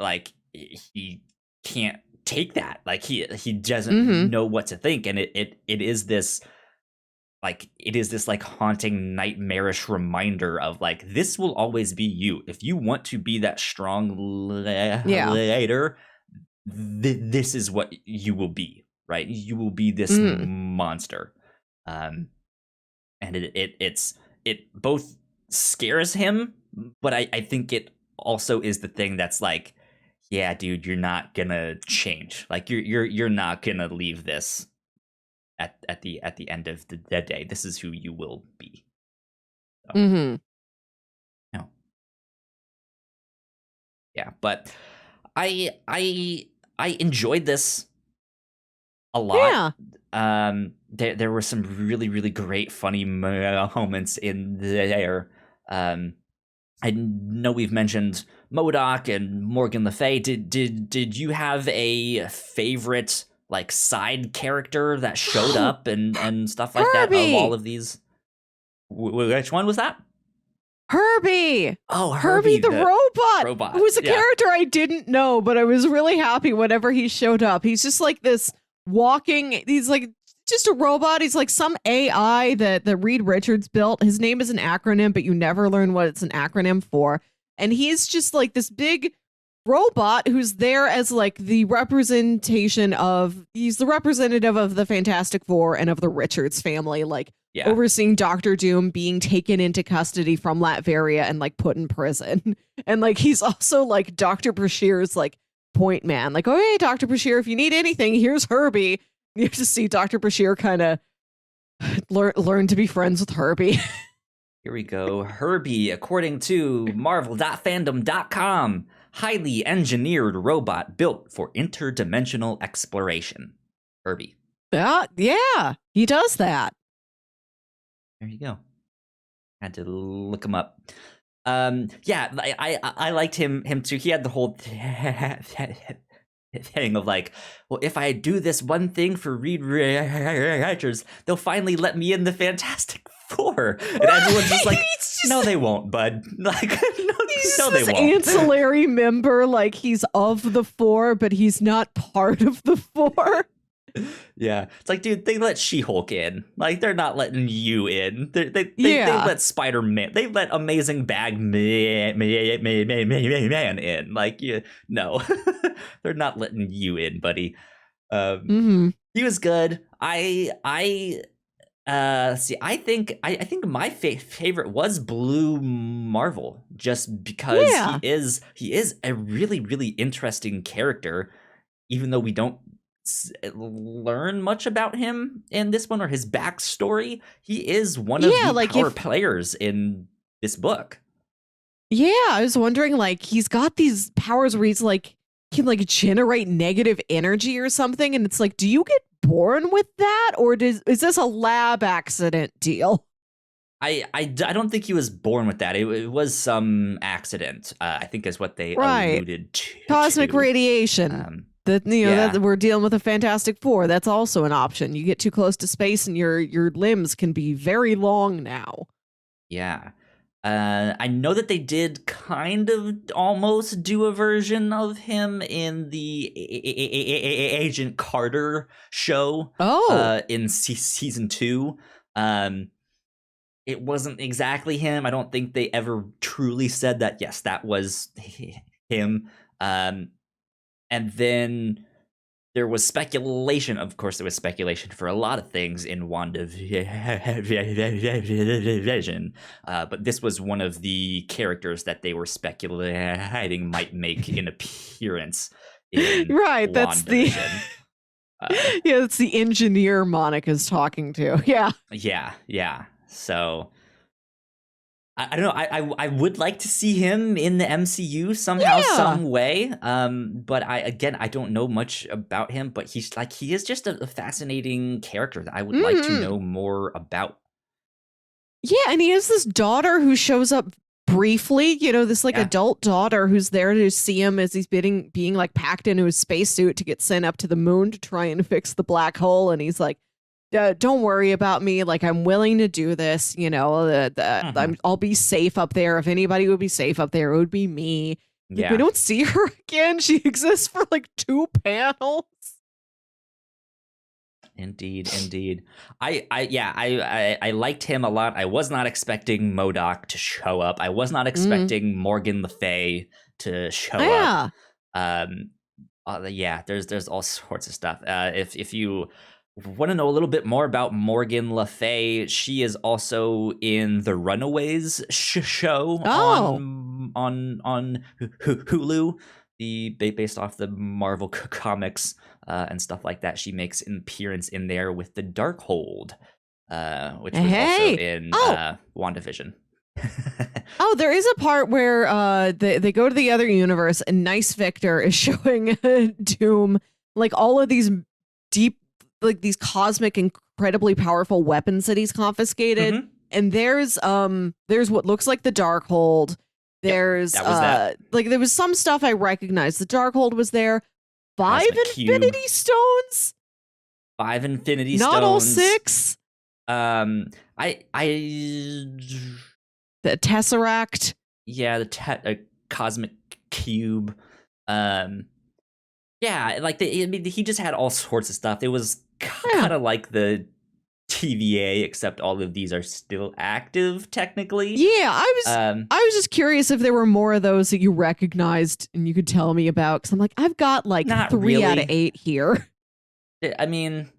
A: can't take that. Like he doesn't know what to think, and it is this haunting, nightmarish reminder of like, this will always be you. If you want to be that strong leader, this is what you will be, right? You will be this monster. And it both scares him, but I think it also is the thing that's like, yeah, dude, you're not gonna change. Like you're not gonna leave this at the end of the day. This is who you will be. So, no. Yeah, but I enjoyed this a lot. There were some really, really great funny moments in there. I know we've mentioned MODOK and Morgan Le Fay. Did you have a favorite like side character that showed up and stuff like that of all of these? Which one was that?
B: Herbie.
A: Oh,
B: Herbie the robot.
A: robot.
B: Who was a character I didn't know, but I was really happy whenever he showed up. He's just like this walking, he's like just a robot. He's like some AI that Reed Richards built. His name is an acronym, but you never learn what it's an acronym for. And he's just like this big robot who's there as like the representation of, he's the representative of the Fantastic Four and of the Richards family, like overseeing Doctor Doom being taken into custody from Latvaria and like put in prison. And like he's also like Dr. Bashir's like point man, like, oh hey, Dr. Bashir, if you need anything, here's Herbie. You just see Dr. Bashir kind of learn to be friends with Herbie.
A: Here we go. Herbie, according to marvel.fandom.com, highly engineered robot built for interdimensional exploration. Herbie.
B: Yeah, he does that.
A: There you go. Had to look him up. Yeah, I liked him too. He had the whole thing of like, well, if I do this one thing for Reed Richards, they'll finally let me in the Fantastic Four. And everyone's just like, no, they won't, bud. Like, no, they won't.
B: Ancillary member, like he's of the four, but he's not part of the four.
A: Yeah, it's like, dude, they let She-Hulk in. Like, they're not letting you in. They let Spider-Man. They let Amazing Bag Man in. Like, no, they're not letting you in, buddy. He was good. I think my favorite was Blue Marvel, just because he is a really, really interesting character, even though we don't learn much about him in this one or his backstory. He is one of the power players in this book.
B: Yeah, I was wondering, like, he's got these powers where he's like, he can like generate negative energy or something, and it's like, do you get born with that, or is this a lab accident deal?
A: I don't think he was born with that. It was some accident, I think is what they alluded to.
B: Cosmic radiation. That we're dealing with a Fantastic Four. That's also an option. You get too close to space and your limbs can be very long now.
A: Yeah. I know that they did kind of almost do a version of him in the Agent Carter show. In season 2. It wasn't exactly him. I don't think they ever truly said that, yes, that was him. And then there was speculation. Of course, there was speculation for a lot of things in WandaVision. But this was one of the characters that they were speculating might make an appearance in
B: that's the it's the engineer Monica's talking to.
A: Yeah. So I don't know. I would like to see him in the MCU somehow, some way. But I don't know much about him. But he is just a fascinating character that I would like to know more about.
B: Yeah, and he has this daughter who shows up briefly. This adult daughter who's there to see him as he's being like packed into his spacesuit to get sent up to the moon to try and fix the black hole. And he's like, don't worry about me. Like, I'm willing to do this. I'll be safe up there. If anybody would be safe up there, it would be me. Like, we don't see her again. She exists for like 2 panels.
A: Indeed. I liked him a lot. I was not expecting MODOK to show up. I was not expecting Morgan Le Fay to show up. There's all sorts of stuff. If you want to know a little bit more about Morgan Le Fay, she is also in the Runaways show on Hulu, based off the Marvel comics and stuff like that. She makes an appearance in there with the Darkhold, which was also in WandaVision.
B: There is a part where they go to the other universe and Nice Victor is showing Doom like all of these deep, like these cosmic, incredibly powerful weapons that he's confiscated. And there's what looks like the Darkhold. There's there was some stuff I recognized. The Darkhold was there. 5 Infinity Stones.
A: 5 Infinity Stones.
B: Not all 6.
A: There
B: the Tesseract.
A: Yeah, the cosmic cube. Yeah, like he just had all sorts of stuff. It was kind of like the TVA, except all of these are still active technically.
B: Yeah, I was just curious if there were more of those that you recognized and you could tell me about, because I'm like, I've got like
A: Not
B: 3 out of
A: really.
B: 8 here.
A: I mean,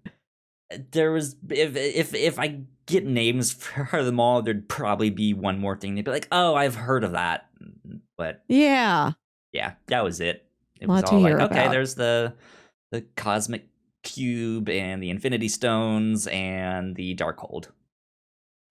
A: there was if I get names for them all, there'd probably be one more thing. They'd be like, "Oh, I've heard of that," but
B: yeah,
A: that was it. It was
B: lot to
A: all like,
B: hear
A: okay,
B: about.
A: there's the cosmic cube and the Infinity Stones and the Darkhold.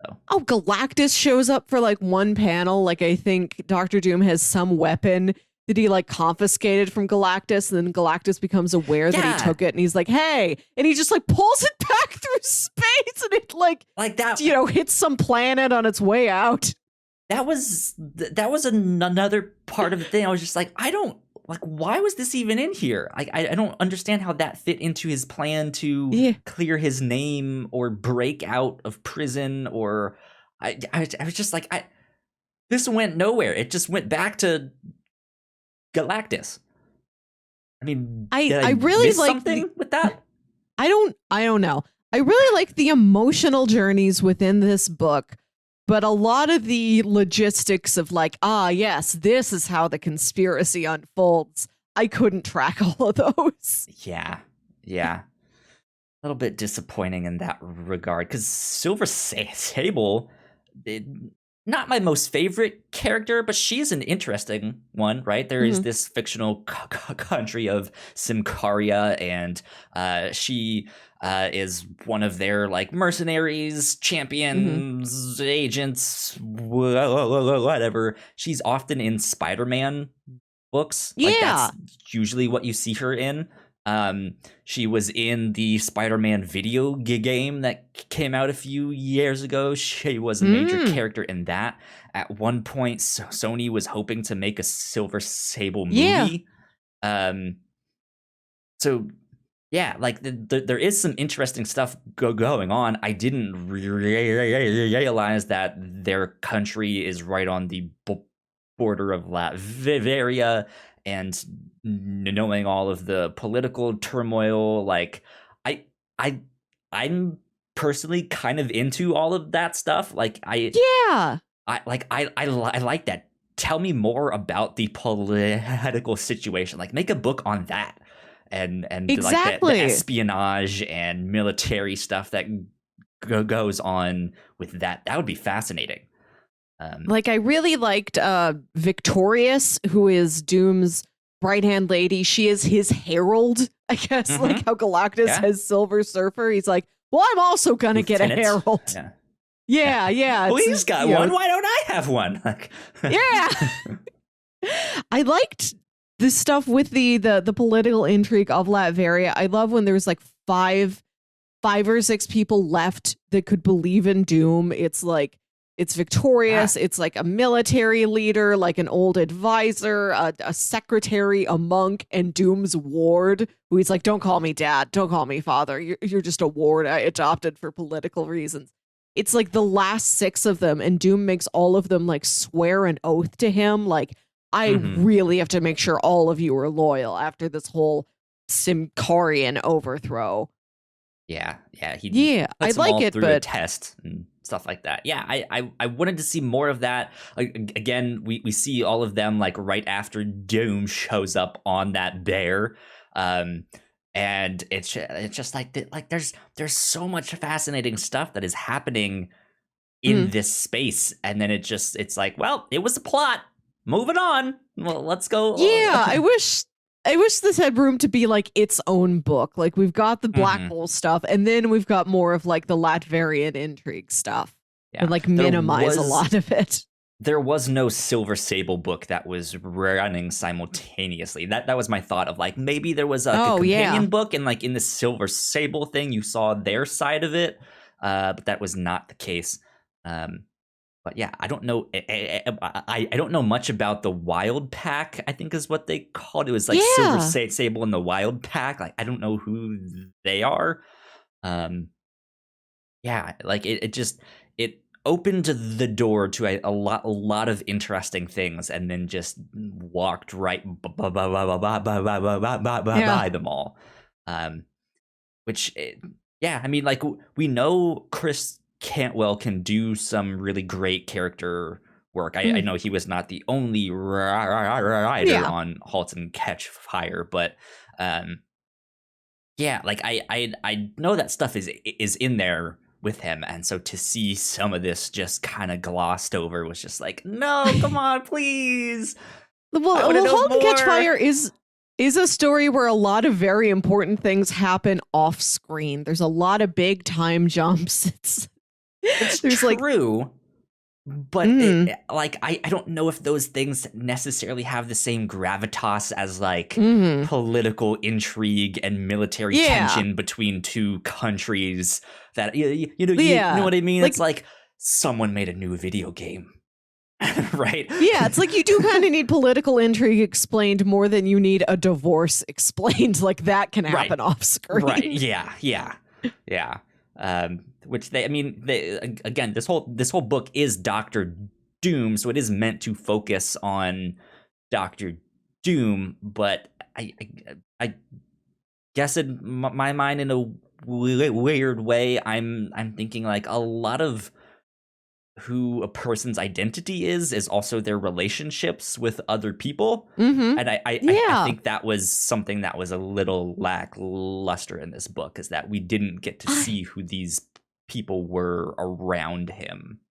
A: So.
B: Oh, Galactus shows up for like one panel. Like, I think Doctor Doom has some weapon that he like confiscated from Galactus, and then Galactus becomes aware that he took it, and he's like, "Hey!" and he just like pulls it back through space, and it like
A: that,
B: hits some planet on its way out.
A: That was another part of the thing. I was just like, I don't like, why was this even in here? I don't understand how that fit into his plan to clear his name or break out of prison. Or I was just like, this went nowhere. It just went back to Galactus. I mean,
B: I really like
A: something with that.
B: I don't know. I really like the emotional journeys within this book, but a lot of the logistics of like, yes, this is how the conspiracy unfolds, I couldn't track all of those.
A: Yeah. A little bit disappointing in that regard, because Silver Sable, not my most favorite character, but she's an interesting one, right? There is this fictional country of Simcaria, and she is one of their like mercenaries, champions, agents, whatever. She's often in Spider-Man books.
B: Yeah.
A: Like, that's usually what you see her in. She was in the Spider-Man video game that came out a few years ago. She was a major character in that. At one point, Sony was hoping to make a Silver Sable movie. So yeah, like there is some interesting stuff going on. I didn't realize that their country is right on the border of Latvaria, and knowing all of the political turmoil, like I'm personally kind of into all of that stuff. Like I like that. Tell me more about the political situation. Like, make a book on that, and
B: exactly.
A: like the espionage and military stuff that goes on with that. That would be fascinating.
B: Like, I really liked Victorious, who is Doom's right-hand lady. She is his herald, I guess, like how Galactus has Silver Surfer. He's like, well, I'm also gonna get a herald. Yeah.
A: Well, he's got one. Why don't I have one? Like,
B: yeah. I liked this stuff with the political intrigue of Latveria. I love when there's like five or six people left that could believe in Doom. It's like, it's Victorious. It's like a military leader, like an old advisor, a secretary, a monk, and Doom's ward, who he's like, don't call me dad. Don't call me father. You're just a ward I adopted for political reasons. It's like the last 6 of them, and Doom makes all of them like swear an oath to him. Like, I really have to make sure all of you are loyal after this whole Simcarian overthrow.
A: Yeah.
B: I like it,
A: through
B: but
A: a test and stuff like that. Yeah, I wanted to see more of that. Again, we see all of them like right after Doom shows up on that bear, and it's just like there's so much fascinating stuff that is happening in this space, and then it's like, well, it was a plot. Moving on. Well, let's go.
B: Yeah, I wish this had room to be like its own book. Like, we've got the Black Hole stuff, and then we've got more of like the Latverian intrigue stuff. Yeah. And like minimize a lot of it.
A: There was no Silver Sable book that was running simultaneously. That was my thought of like, maybe there was a companion book, and like in the Silver Sable thing, you saw their side of it, but that was not the case. But yeah, I don't know. I don't know much about the Wild Pack, I think is what they called it. It was like Silver Sable and the Wild Pack. Like, I don't know who they are. Yeah, like it opened the door to a lot of interesting things, and then just walked right by them all. Which, yeah, I mean, like, we know Chris Cantwell can do some really great character work. I know he was not the only writer on *Halt and Catch Fire*, but yeah, like I know that stuff is in there with him, and so to see some of this just kind of glossed over was just like, no, come on, please.
B: Well, *Halt and Catch Fire* is a story where a lot of very important things happen off screen. There's a lot of big time jumps.
A: It's true. But I don't know if those things necessarily have the same gravitas as like political intrigue and military tension between two countries. That you know what I mean? Like, it's like someone made a new video game, right?
B: Yeah, it's like you do kind of need political intrigue explained more than you need a divorce explained. Like that can happen off screen,
A: right? Yeah. Which again, this whole book is Doctor Doom, so it is meant to focus on Doctor Doom. But I guess in my mind, in a weird way, I'm thinking like a lot of who a person's identity is also their relationships with other people. And I think that was something that was a little lackluster in this book, is that we didn't get to see who these people were around him,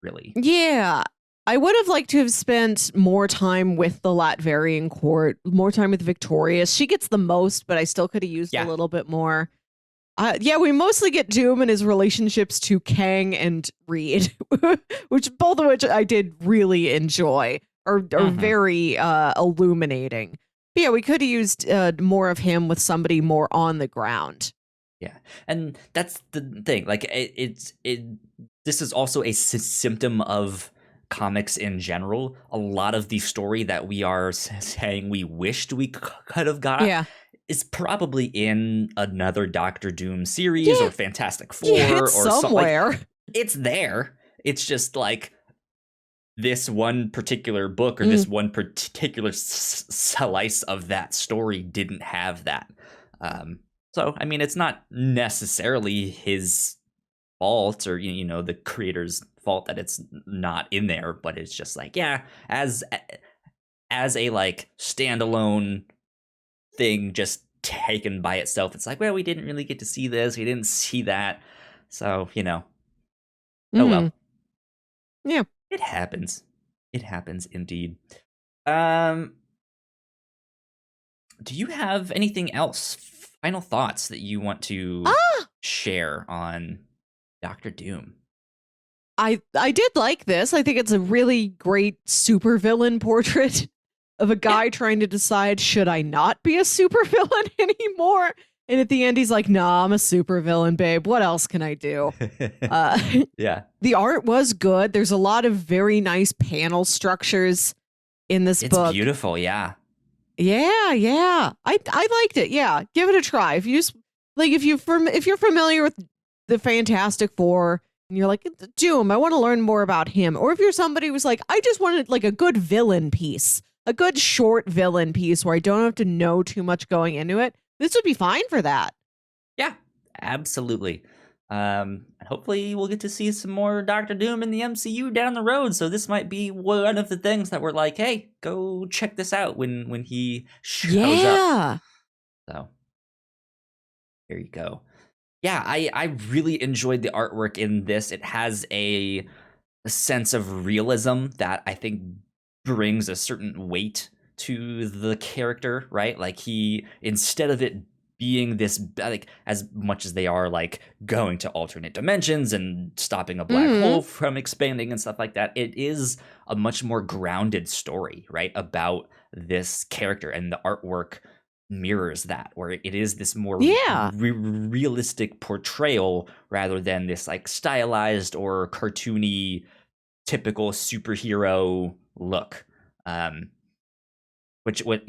A: really.
B: Yeah. I would have liked to have spent more time with the Latvian court, more time with Victorious. She gets the most, but I still could have used a little bit more. We mostly get Doom and his relationships to Kang and Reed, both of which I did really enjoy, are very illuminating. But yeah, we could have used more of him with somebody more on the ground.
A: Yeah, and that's the thing. Like, this is also a symptom of comics in general. A lot of the story that we are saying we wished we could have got is probably in another Doctor Doom series or Fantastic Four or
B: somewhere.
A: Like, it's there. It's just like this one particular book or this one particular slice of that story didn't have that. So, I mean, it's not necessarily his fault or, the creator's fault that it's not in there, but it's just like, as a like standalone thing just taken by itself, it's like, well, we didn't really get to see this, we didn't see that, so oh well.
B: Yeah,
A: it happens indeed. Do you have anything else, final thoughts that you want to share on Doctor Doom?
B: I did like this. I think it's a really great supervillain portrait of a guy trying to decide, should I not be a supervillain anymore? And at the end, he's like, nah, I'm a supervillain, babe. What else can I do?
A: Yeah.
B: The art was good. There's a lot of very nice panel structures in this book.
A: It's beautiful, yeah.
B: Yeah. I liked it. Yeah. Give it a try. If you're familiar with the Fantastic Four, and you're like, Doom, I want to learn more about him. Or if you're somebody who's like, I just wanted like a good villain piece, a good short villain piece where I don't have to know too much going into it, this would be fine for that.
A: Yeah, absolutely. And hopefully we'll get to see some more Doctor Doom in the MCU down the road. So this might be one of the things that we're like, hey, go check this out when he shows up. So here you go. Yeah, I really enjoyed the artwork in this. It has a sense of realism that I think brings a certain weight to the character, right? Like, he, instead of it being this, like, as much as they are like going to alternate dimensions and stopping a black hole from expanding and stuff like that, it is a much more grounded story, right, about this character, and the artwork mirrors that, where it is this more realistic portrayal rather than this like stylized or cartoony typical superhero look, which lent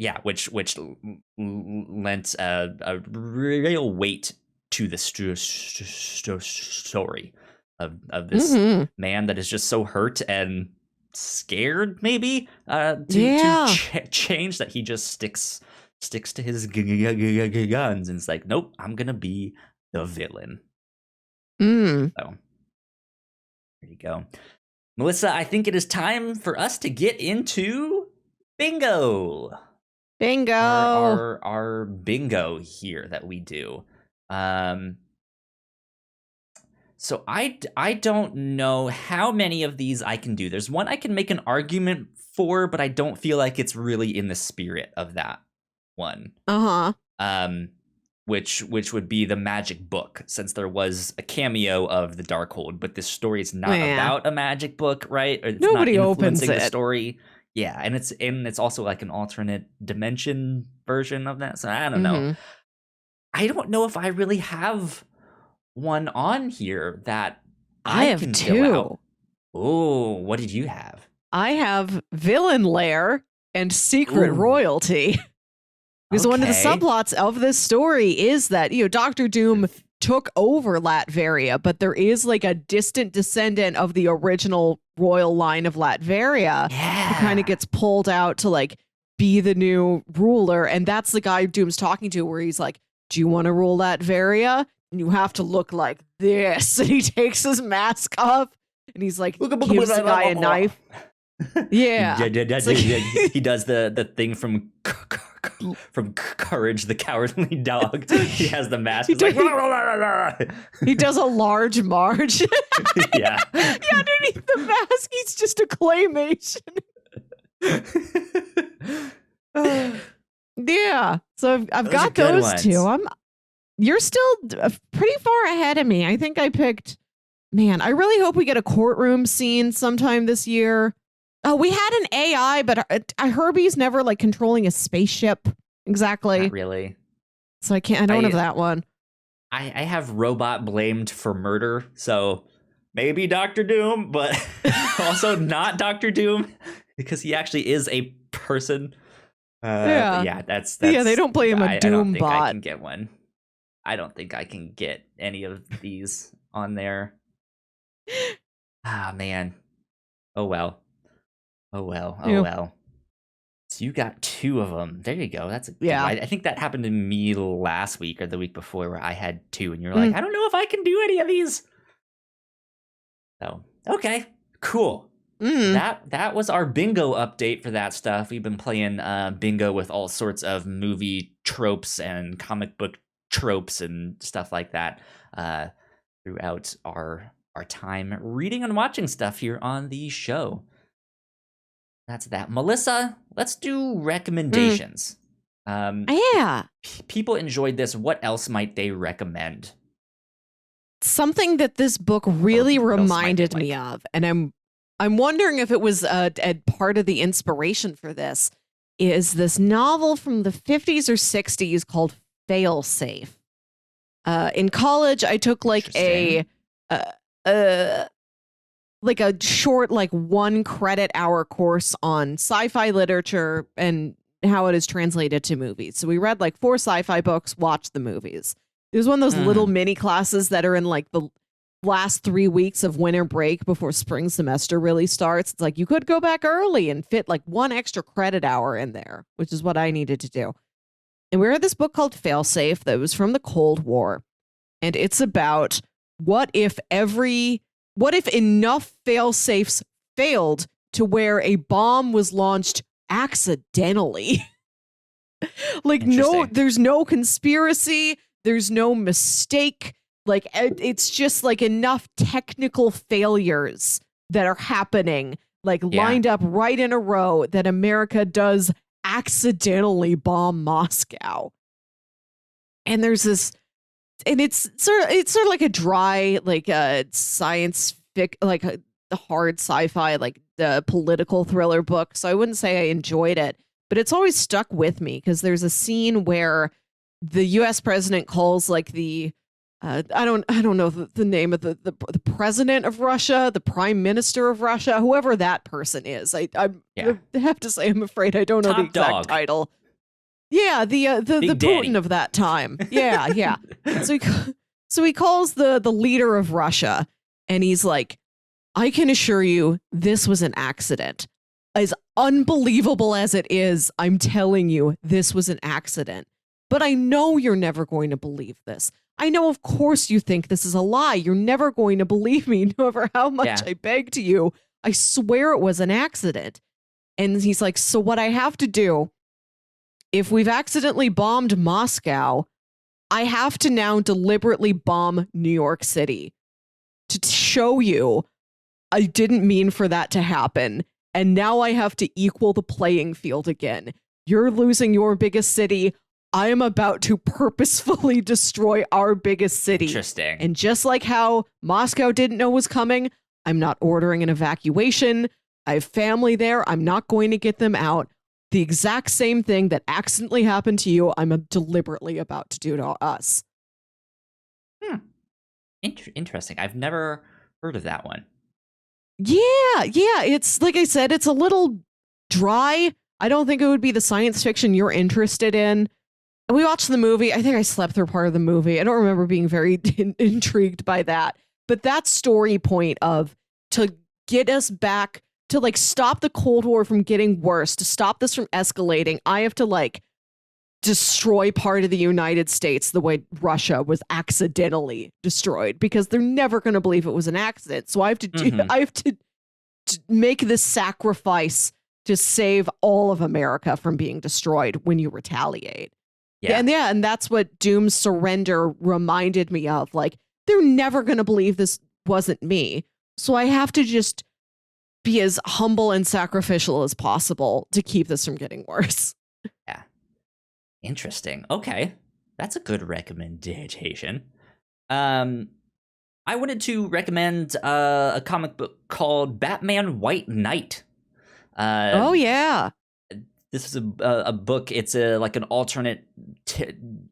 A: a real weight to the story. of this man that is just so hurt and scared, maybe, to change, that he just sticks to his guns and it's like, nope, I'm gonna be the villain. So there you go. Melissa, I think it is time for us to get into bingo. Our bingo here that we do. So I don't know how many of these I can do. There's one I can make an argument for, but I don't feel like it's really in the spirit of that one. Which would be the magic book, since there was a cameo of the Darkhold, but this story is not about a magic book, right? Or it's
B: Nobody
A: not
B: opens
A: influencing
B: it.
A: the story. Yeah, and it's also like an alternate dimension version of that. So I don't know. I don't know if I really have one on here that I
B: have
A: can
B: two.
A: fill out. Oh, what did you have?
B: I have Villain Lair and Secret Royalty. Because one of the subplots of this story is that, Dr. Doom took over Latvaria, but there is like a distant descendant of the original royal line of Latvaria who kind of gets pulled out to like be the new ruler. And that's the guy Doom's talking to, where he's like, do you want to rule Latvaria? And you have to look like this. And he takes his mask off and he's like, gives the guy a knife. Yeah.
A: He does the thing from Courage the Cowardly Dog. He has the mask. He does
B: a large march.
A: Yeah.
B: Underneath the mask, he's just a claymation. Yeah. So I've got those two. You're still pretty far ahead of me. I think I picked. Man, I really hope we get a courtroom scene sometime this year. Oh, we had an AI, but Herbie's never like controlling a spaceship exactly.
A: Not really.
B: So I don't have that one.
A: I have robot blamed for murder, so maybe Dr. Doom, but also not Dr. Doom because he actually is a person. That's
B: they don't blame a Doom
A: I don't think
B: bot.
A: I can get one. I don't think I can get any of these on there. Ah, man. Oh well. So you got two of them. There you go. That's I think that happened to me last week or the week before, where I had two, and you're like, I don't know if I can do any of these. So okay, cool. That was our bingo update for that stuff. We've been playing bingo with all sorts of movie tropes and comic book tropes and stuff like that throughout our time reading and watching stuff here on the show. That's that. Melissa, let's do recommendations. People enjoyed this. What else might they recommend?
B: Something that this book really reminded me of, and I'm wondering if it was a part of the inspiration for this, is this novel from the 50s or 60s called Failsafe. In college, I took like a short, 1 credit hour course on sci-fi literature and how it is translated to movies. So we read 4 sci-fi books, watched the movies. It was one of those little mini classes that are in the last 3 weeks of winter break before spring semester really starts. It's like you could go back early and fit 1 extra credit hour in there, which is what I needed to do. And we read this book called Failsafe that was from the Cold War. And it's about what if enough fail-safes failed to where a bomb was launched accidentally. There's no conspiracy, there's no mistake. It's just enough technical failures that are happening, lined up right in a row, that America does accidentally bomb Moscow. And there's this, and it's sort of like a dry, science fic, the hard sci-fi, the political thriller book. So I wouldn't say I enjoyed it, but it's always stuck with me because there's a scene where the U.S. president calls the I don't know the name of the president of Russia, the prime minister of Russia, whoever that person is. I have to say, I'm afraid I don't know the exact title. Yeah, the Putin of that time. Yeah. So he calls the leader of Russia, And he's like, I can assure you this was an accident. As unbelievable as it is, I'm telling you, this was an accident. But I know you're never going to believe this. I know, of course, you think this is a lie. You're never going to believe me, no matter how much I beg to you. I swear it was an accident. And he's like, so what I have to do, if we've accidentally bombed Moscow, I have to now deliberately bomb New York City to show you I didn't mean for that to happen. And now I have to equal the playing field again. You're losing your biggest city. I am about to purposefully destroy our biggest city.
A: Interesting.
B: And just like how Moscow didn't know was coming, I'm not ordering an evacuation. I have family there. I'm not going to get them out. The exact same thing that accidentally happened to you, I'm deliberately about to do to us.
A: Interesting. I've never heard of that one.
B: Yeah. It's like I said, it's a little dry. I don't think it would be the science fiction you're interested in. We watched the movie. I think I slept through part of the movie. I don't remember being very intrigued by that. But that story point of to get us back to like stop the Cold War from getting worse, to stop this from escalating, I have to like destroy part of the United States the way Russia was accidentally destroyed, because they're never going to believe it was an accident. So I have to to make this sacrifice to save all of America from being destroyed when you retaliate. And that's what Doom's surrender reminded me of. Like, they're never going to believe this wasn't me. So I have to just be as humble and sacrificial as possible to keep this from getting worse.
A: Yeah. Interesting. Okay. That's a good recommendation. I wanted to recommend a comic book called Batman White Knight.
B: Oh, yeah.
A: This is a book. It's like an alternate.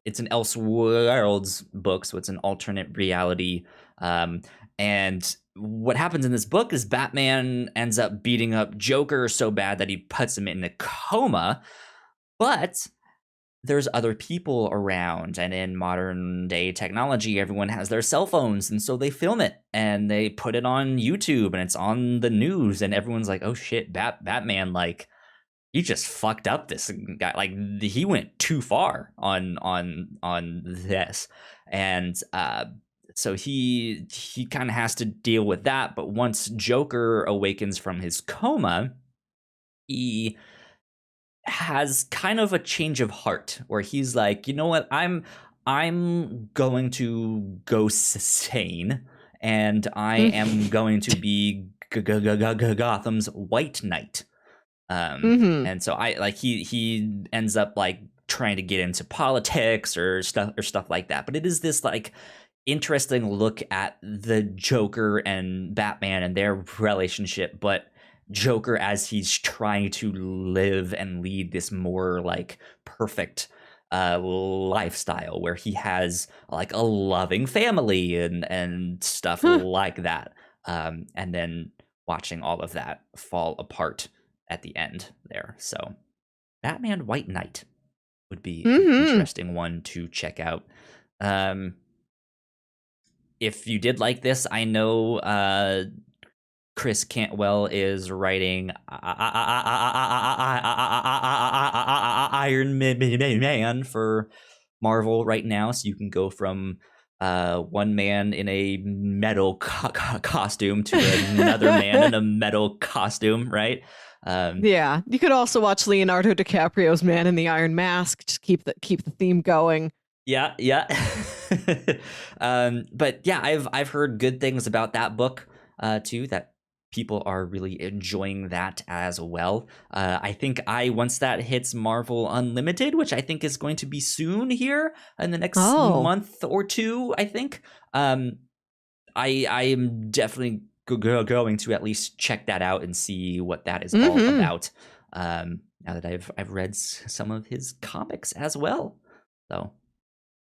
A: It's an Elseworlds book, so it's an alternate reality. And what happens in this book is Batman ends up beating up Joker so bad that he puts him in a coma. But there's other people around, and in modern day technology, everyone has their cell phones, and so they film it and they put it on YouTube, and it's on the news, and everyone's like, "Oh shit, Batman! Like, he just fucked up this guy. Like, he went too far on this," and so he kind of has to deal with that. But once Joker awakens from his coma, he has kind of a change of heart where he's like, you know what, I'm going to go sane, and I am going to be Gotham's White Knight. And so he ends up like trying to get into politics or stuff like that. But it is this like interesting look at the Joker and Batman and their relationship, but Joker as he's trying to live and lead this more like perfect lifestyle where he has like a loving family and stuff like that, and then watching all of that fall apart at the end there. So Batman White Knight would be an interesting one to check out. If you did like this, I know Chris Cantwell is writing Iron Man for Marvel right now, so you can go from one man in a metal costume to another man in a metal costume, right?
B: Yeah, you could also watch Leonardo DiCaprio's Man in the Iron Mask. Just keep the theme going.
A: Yeah. But yeah, I've heard good things about that book too. That people are really enjoying that as well. I think once that hits Marvel Unlimited, which I think is going to be soon here in the next month or two, I think. I am definitely going to at least check that out and see what that is all about. Now that I've read some of his comics as well, so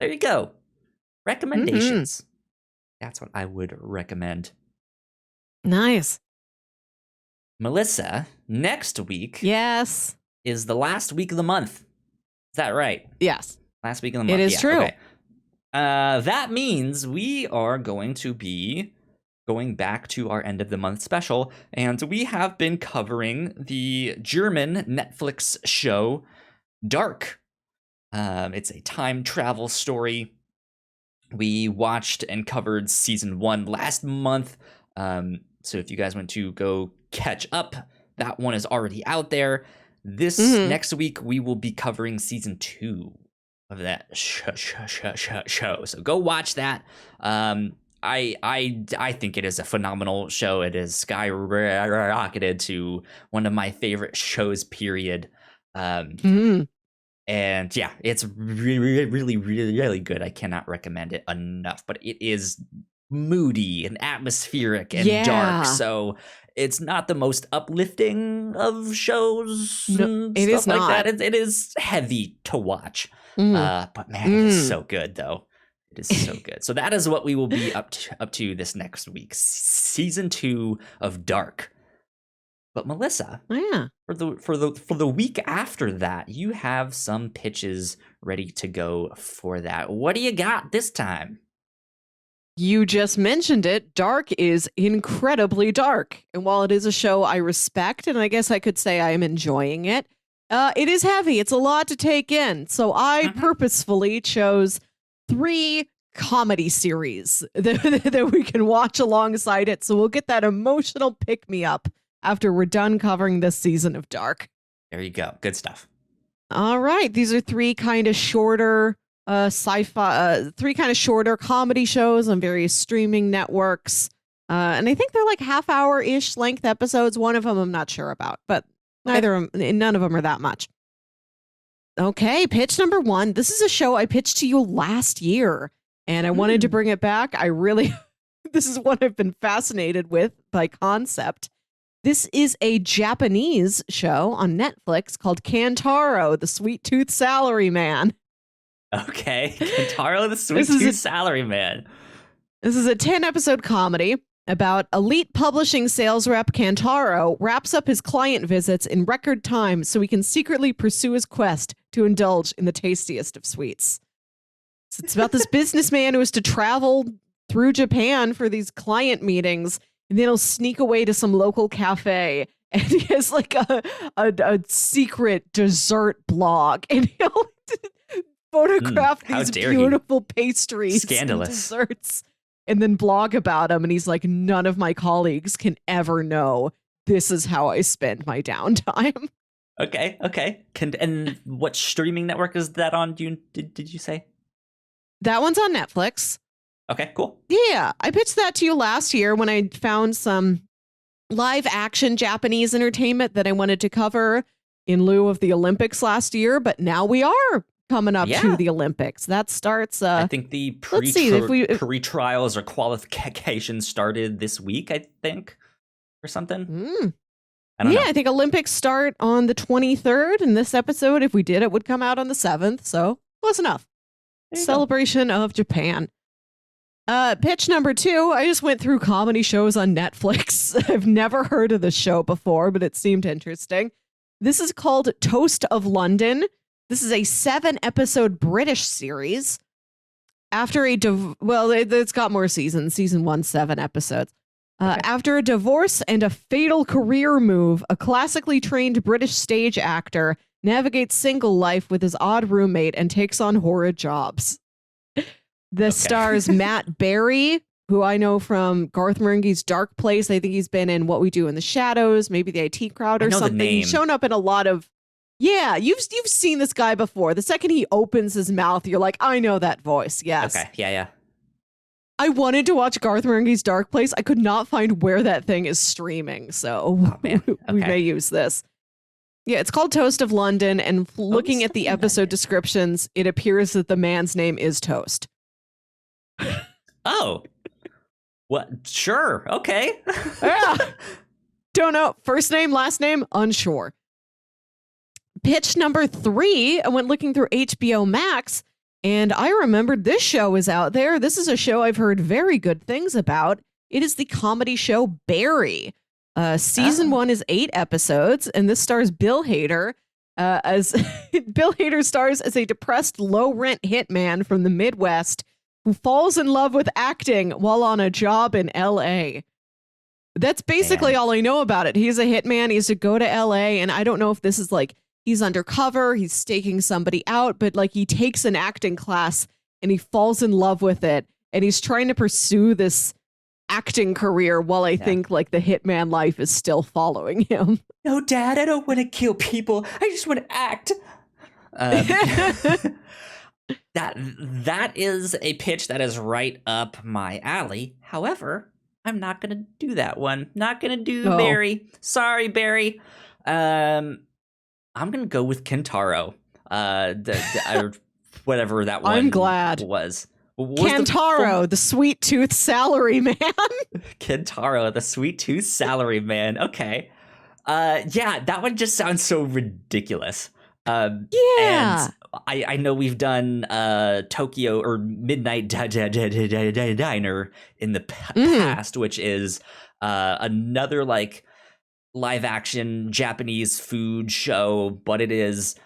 A: there you go. Recommendations. That's what I would recommend.
B: Nice.
A: Melissa, next week
B: is
A: the last week of the month. Is that right?
B: Yes.
A: Last week of the month.
B: It is true.
A: Okay. That means we are going to be going back to our end of the month special, and we have been covering the German Netflix show Dark. It's a time travel story. We watched and covered season 1 last month. So if you guys want to go catch up, that one is already out there. This next week, we will be covering season 2 of that show. So go watch that. I think it is a phenomenal show. It is skyrocketed to one of my favorite shows, period. And yeah, it's really good. I cannot recommend it enough. But it is moody and atmospheric and dark. So it's not the most uplifting of shows.
B: No, it is not.
A: Like that. It is heavy to watch. But man, it is so good, though. It is so good. So that is what we will be up to this next week, season 2 of Dark. But Melissa, for the week after that, you have some pitches ready to go for that. What do you got this time?
B: You just mentioned it. Dark is incredibly dark. And while it is a show I respect, and I guess I could say I am enjoying it, it is heavy. It's a lot to take in. So I purposefully chose 3 comedy series that we can watch alongside it. So we'll get that emotional pick-me-up after we're done covering this season of Dark.
A: There you go. Good stuff.
B: All right. These are 3 kind of shorter sci-fi, 3 kind of shorter comedy shows on various streaming networks. And I think they're like half-hour-ish length episodes. One of them I'm not sure about, but none of them are that much. Okay, pitch number 1. This is a show I pitched to you last year, and I wanted to bring it back. This is one I've been fascinated with by concept. This is a Japanese show on Netflix called Kantaro, the Sweet Tooth Salaryman.
A: Okay, Kantaro, the Sweet Tooth Salaryman.
B: This is a 10-episode comedy about elite publishing sales rep Kantaro wraps up his client visits in record time so he can secretly pursue his quest to indulge in the tastiest of sweets. So it's about this businessman who has to travel through Japan for these client meetings, and then he'll sneak away to some local cafe, and he has like a secret dessert blog, and he'll photograph these beautiful pastries and desserts, and then blog about them. And he's like, none of my colleagues can ever know. This is how I spend my downtime.
A: Okay. And what streaming network is that on? Did you say?
B: That one's on Netflix.
A: Okay, cool.
B: Yeah, I pitched that to you last year when I found some live action Japanese entertainment that I wanted to cover in lieu of the Olympics last year. But now we are coming up to the Olympics. That starts.
A: I think the pre-trials or qualifications started this week, I think, or something. I don't know.
B: I think Olympics start on the 23rd, and this episode, if we did it, would come out on the 7th. So close enough. Celebration of Japan. Pitch number 2. I just went through comedy shows on Netflix. I've never heard of this show before, but it seemed interesting. This is called Toast of London. This is a 7-episode British series. After it's got more seasons. Season 1, 7 episodes. After a divorce and a fatal career move, a classically trained British stage actor navigates single life with his odd roommate and takes on horrid jobs. This stars Matt Berry, who I know from Garth Marenghi's Dark Place. I think he's been in What We Do in the Shadows, maybe the IT Crowd or something. He's shown up in a lot of... Yeah, you've seen this guy before. The second he opens his mouth, you're like, I know that voice. Yes.
A: Okay, yeah.
B: I wanted to watch Garth Marenghi's Dark Place. I could not find where that thing is streaming, so we may use this. Yeah, it's called Toast of London, and looking at the episode descriptions, it appears that the man's name is Toast.
A: Oh. What? Sure. Okay.
B: Yeah. Don't know. First name, last name, unsure. Pitch number 3, I went looking through HBO Max, and I remembered this show is out there. This is a show I've heard very good things about. It is the comedy show Barry. Season 1 is 8 episodes, and this stars Bill Hader. As Bill Hader stars as a depressed, low-rent hitman from the Midwest who falls in love with acting while on a job in LA. That's basically all I know about it. He's a hitman. He's to go to LA, and I don't know if this is like he's undercover, he's staking somebody out, but like he takes an acting class and he falls in love with it, and he's trying to pursue this acting career while I think like the hitman life is still following him.
A: No, Dad, I don't want to kill people. I just want to act. That is a pitch that is right up my alley. However, I'm not gonna do that one. Not gonna do Barry. Sorry, Barry. I'm gonna go with Kentaro. Whatever that one.
B: I'm glad.
A: Was.
B: Kentaro, the sweet tooth salary man.
A: Kentaro, the sweet tooth salary man. Okay. Yeah, that one just sounds so ridiculous. And I know we've done Tokyo or Midnight Diner in the past, which is another like live action Japanese food show, but it is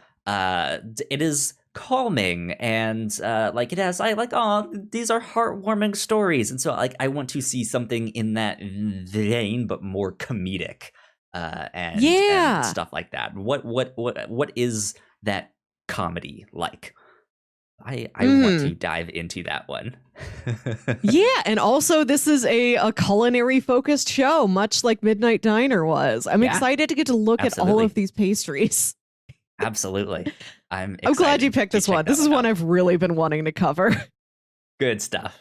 A: calming and like it has these are heartwarming stories, and so like I want to see something in that vein but more comedic and stuff like that. What is that comedy like? I want to dive into that one.
B: Yeah, and also this is a culinary focused show, much like Midnight Diner was. I'm excited to get to look at all of these pastries.
A: Absolutely. I'm
B: glad you picked this one. This is one I've really been wanting to cover.
A: Good stuff.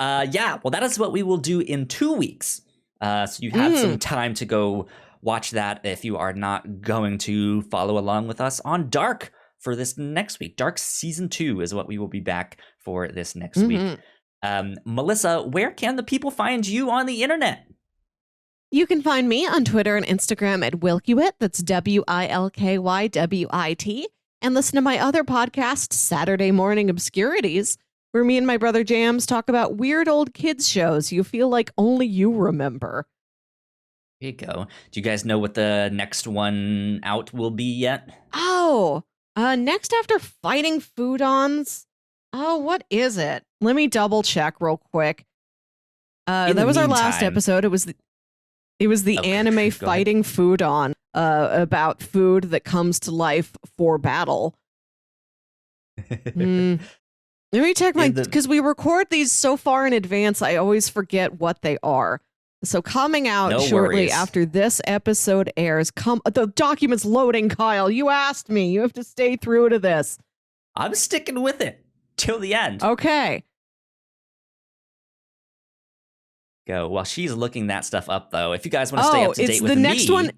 A: Yeah, well, that is what we will do in 2 weeks. So you have some time to go watch that if you are not going to follow along with us on Dark for this next week. Dark Season 2 is what we will be back for this next week. Melissa, where can the people find you on the internet?
B: You can find me on Twitter and Instagram at Wilkywit. That's WILKYWIT. And listen to my other podcast, Saturday Morning Obscurities, where me and my brother Jams talk about weird old kids shows you feel like only you remember.
A: There you go. Do you guys know what the next one out will be yet?
B: Next after Fighting Foodons. What is it? Let me double check real quick. That was our last episode. It was the anime Fighting Foodon, about food that comes to life for battle. Let me check because we record these so far in advance, I always forget what they are. So coming out shortly after this episode airs, the document's loading, Kyle. You asked me. You have to stay through to this.
A: I'm sticking with it till the end.
B: Okay.
A: Go. While she's looking that stuff up, though, if you guys want to stay up to date with
B: the next one.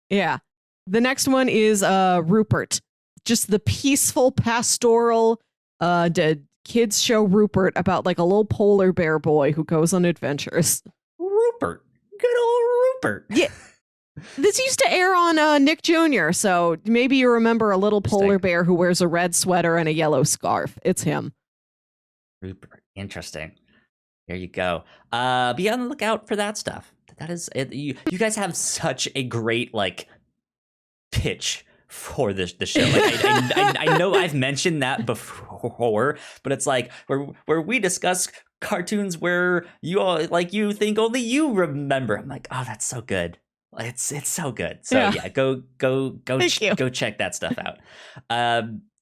B: Yeah. The next one is Rupert. Just the peaceful pastoral kids show Rupert about like a little polar bear boy who goes on adventures.
A: Rupert. Good old Rupert.
B: Yeah. This used to air on Nick Jr., so maybe you remember a little polar bear who wears a red sweater and a yellow scarf. It's him.
A: Rupert. Interesting. There you go. Be on the lookout for that stuff. That is it. You guys have such a great like pitch for the show. Like, I know I've mentioned that before, but it's like where we discuss cartoons where you think only you remember. I'm like, oh, that's so good. It's so good. So yeah, go check that stuff out.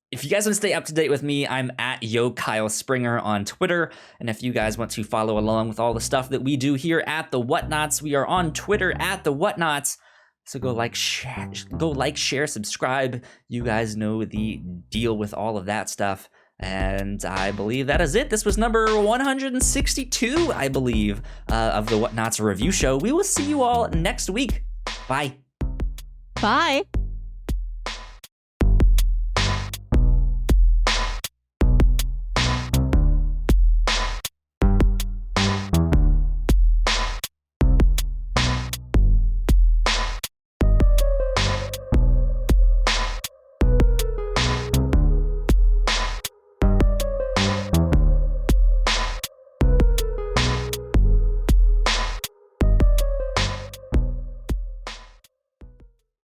A: If you guys want to stay up to date with me, I'm at YoKyleSpringer on Twitter. And if you guys want to follow along with all the stuff that we do here at the Whatnauts, we are on Twitter at the Whatnauts. So go share, subscribe. You guys know the deal with all of that stuff. And I believe that is it. This was number 162, I believe, of the Whatnauts review show. We will see you all next week. Bye.
B: Bye.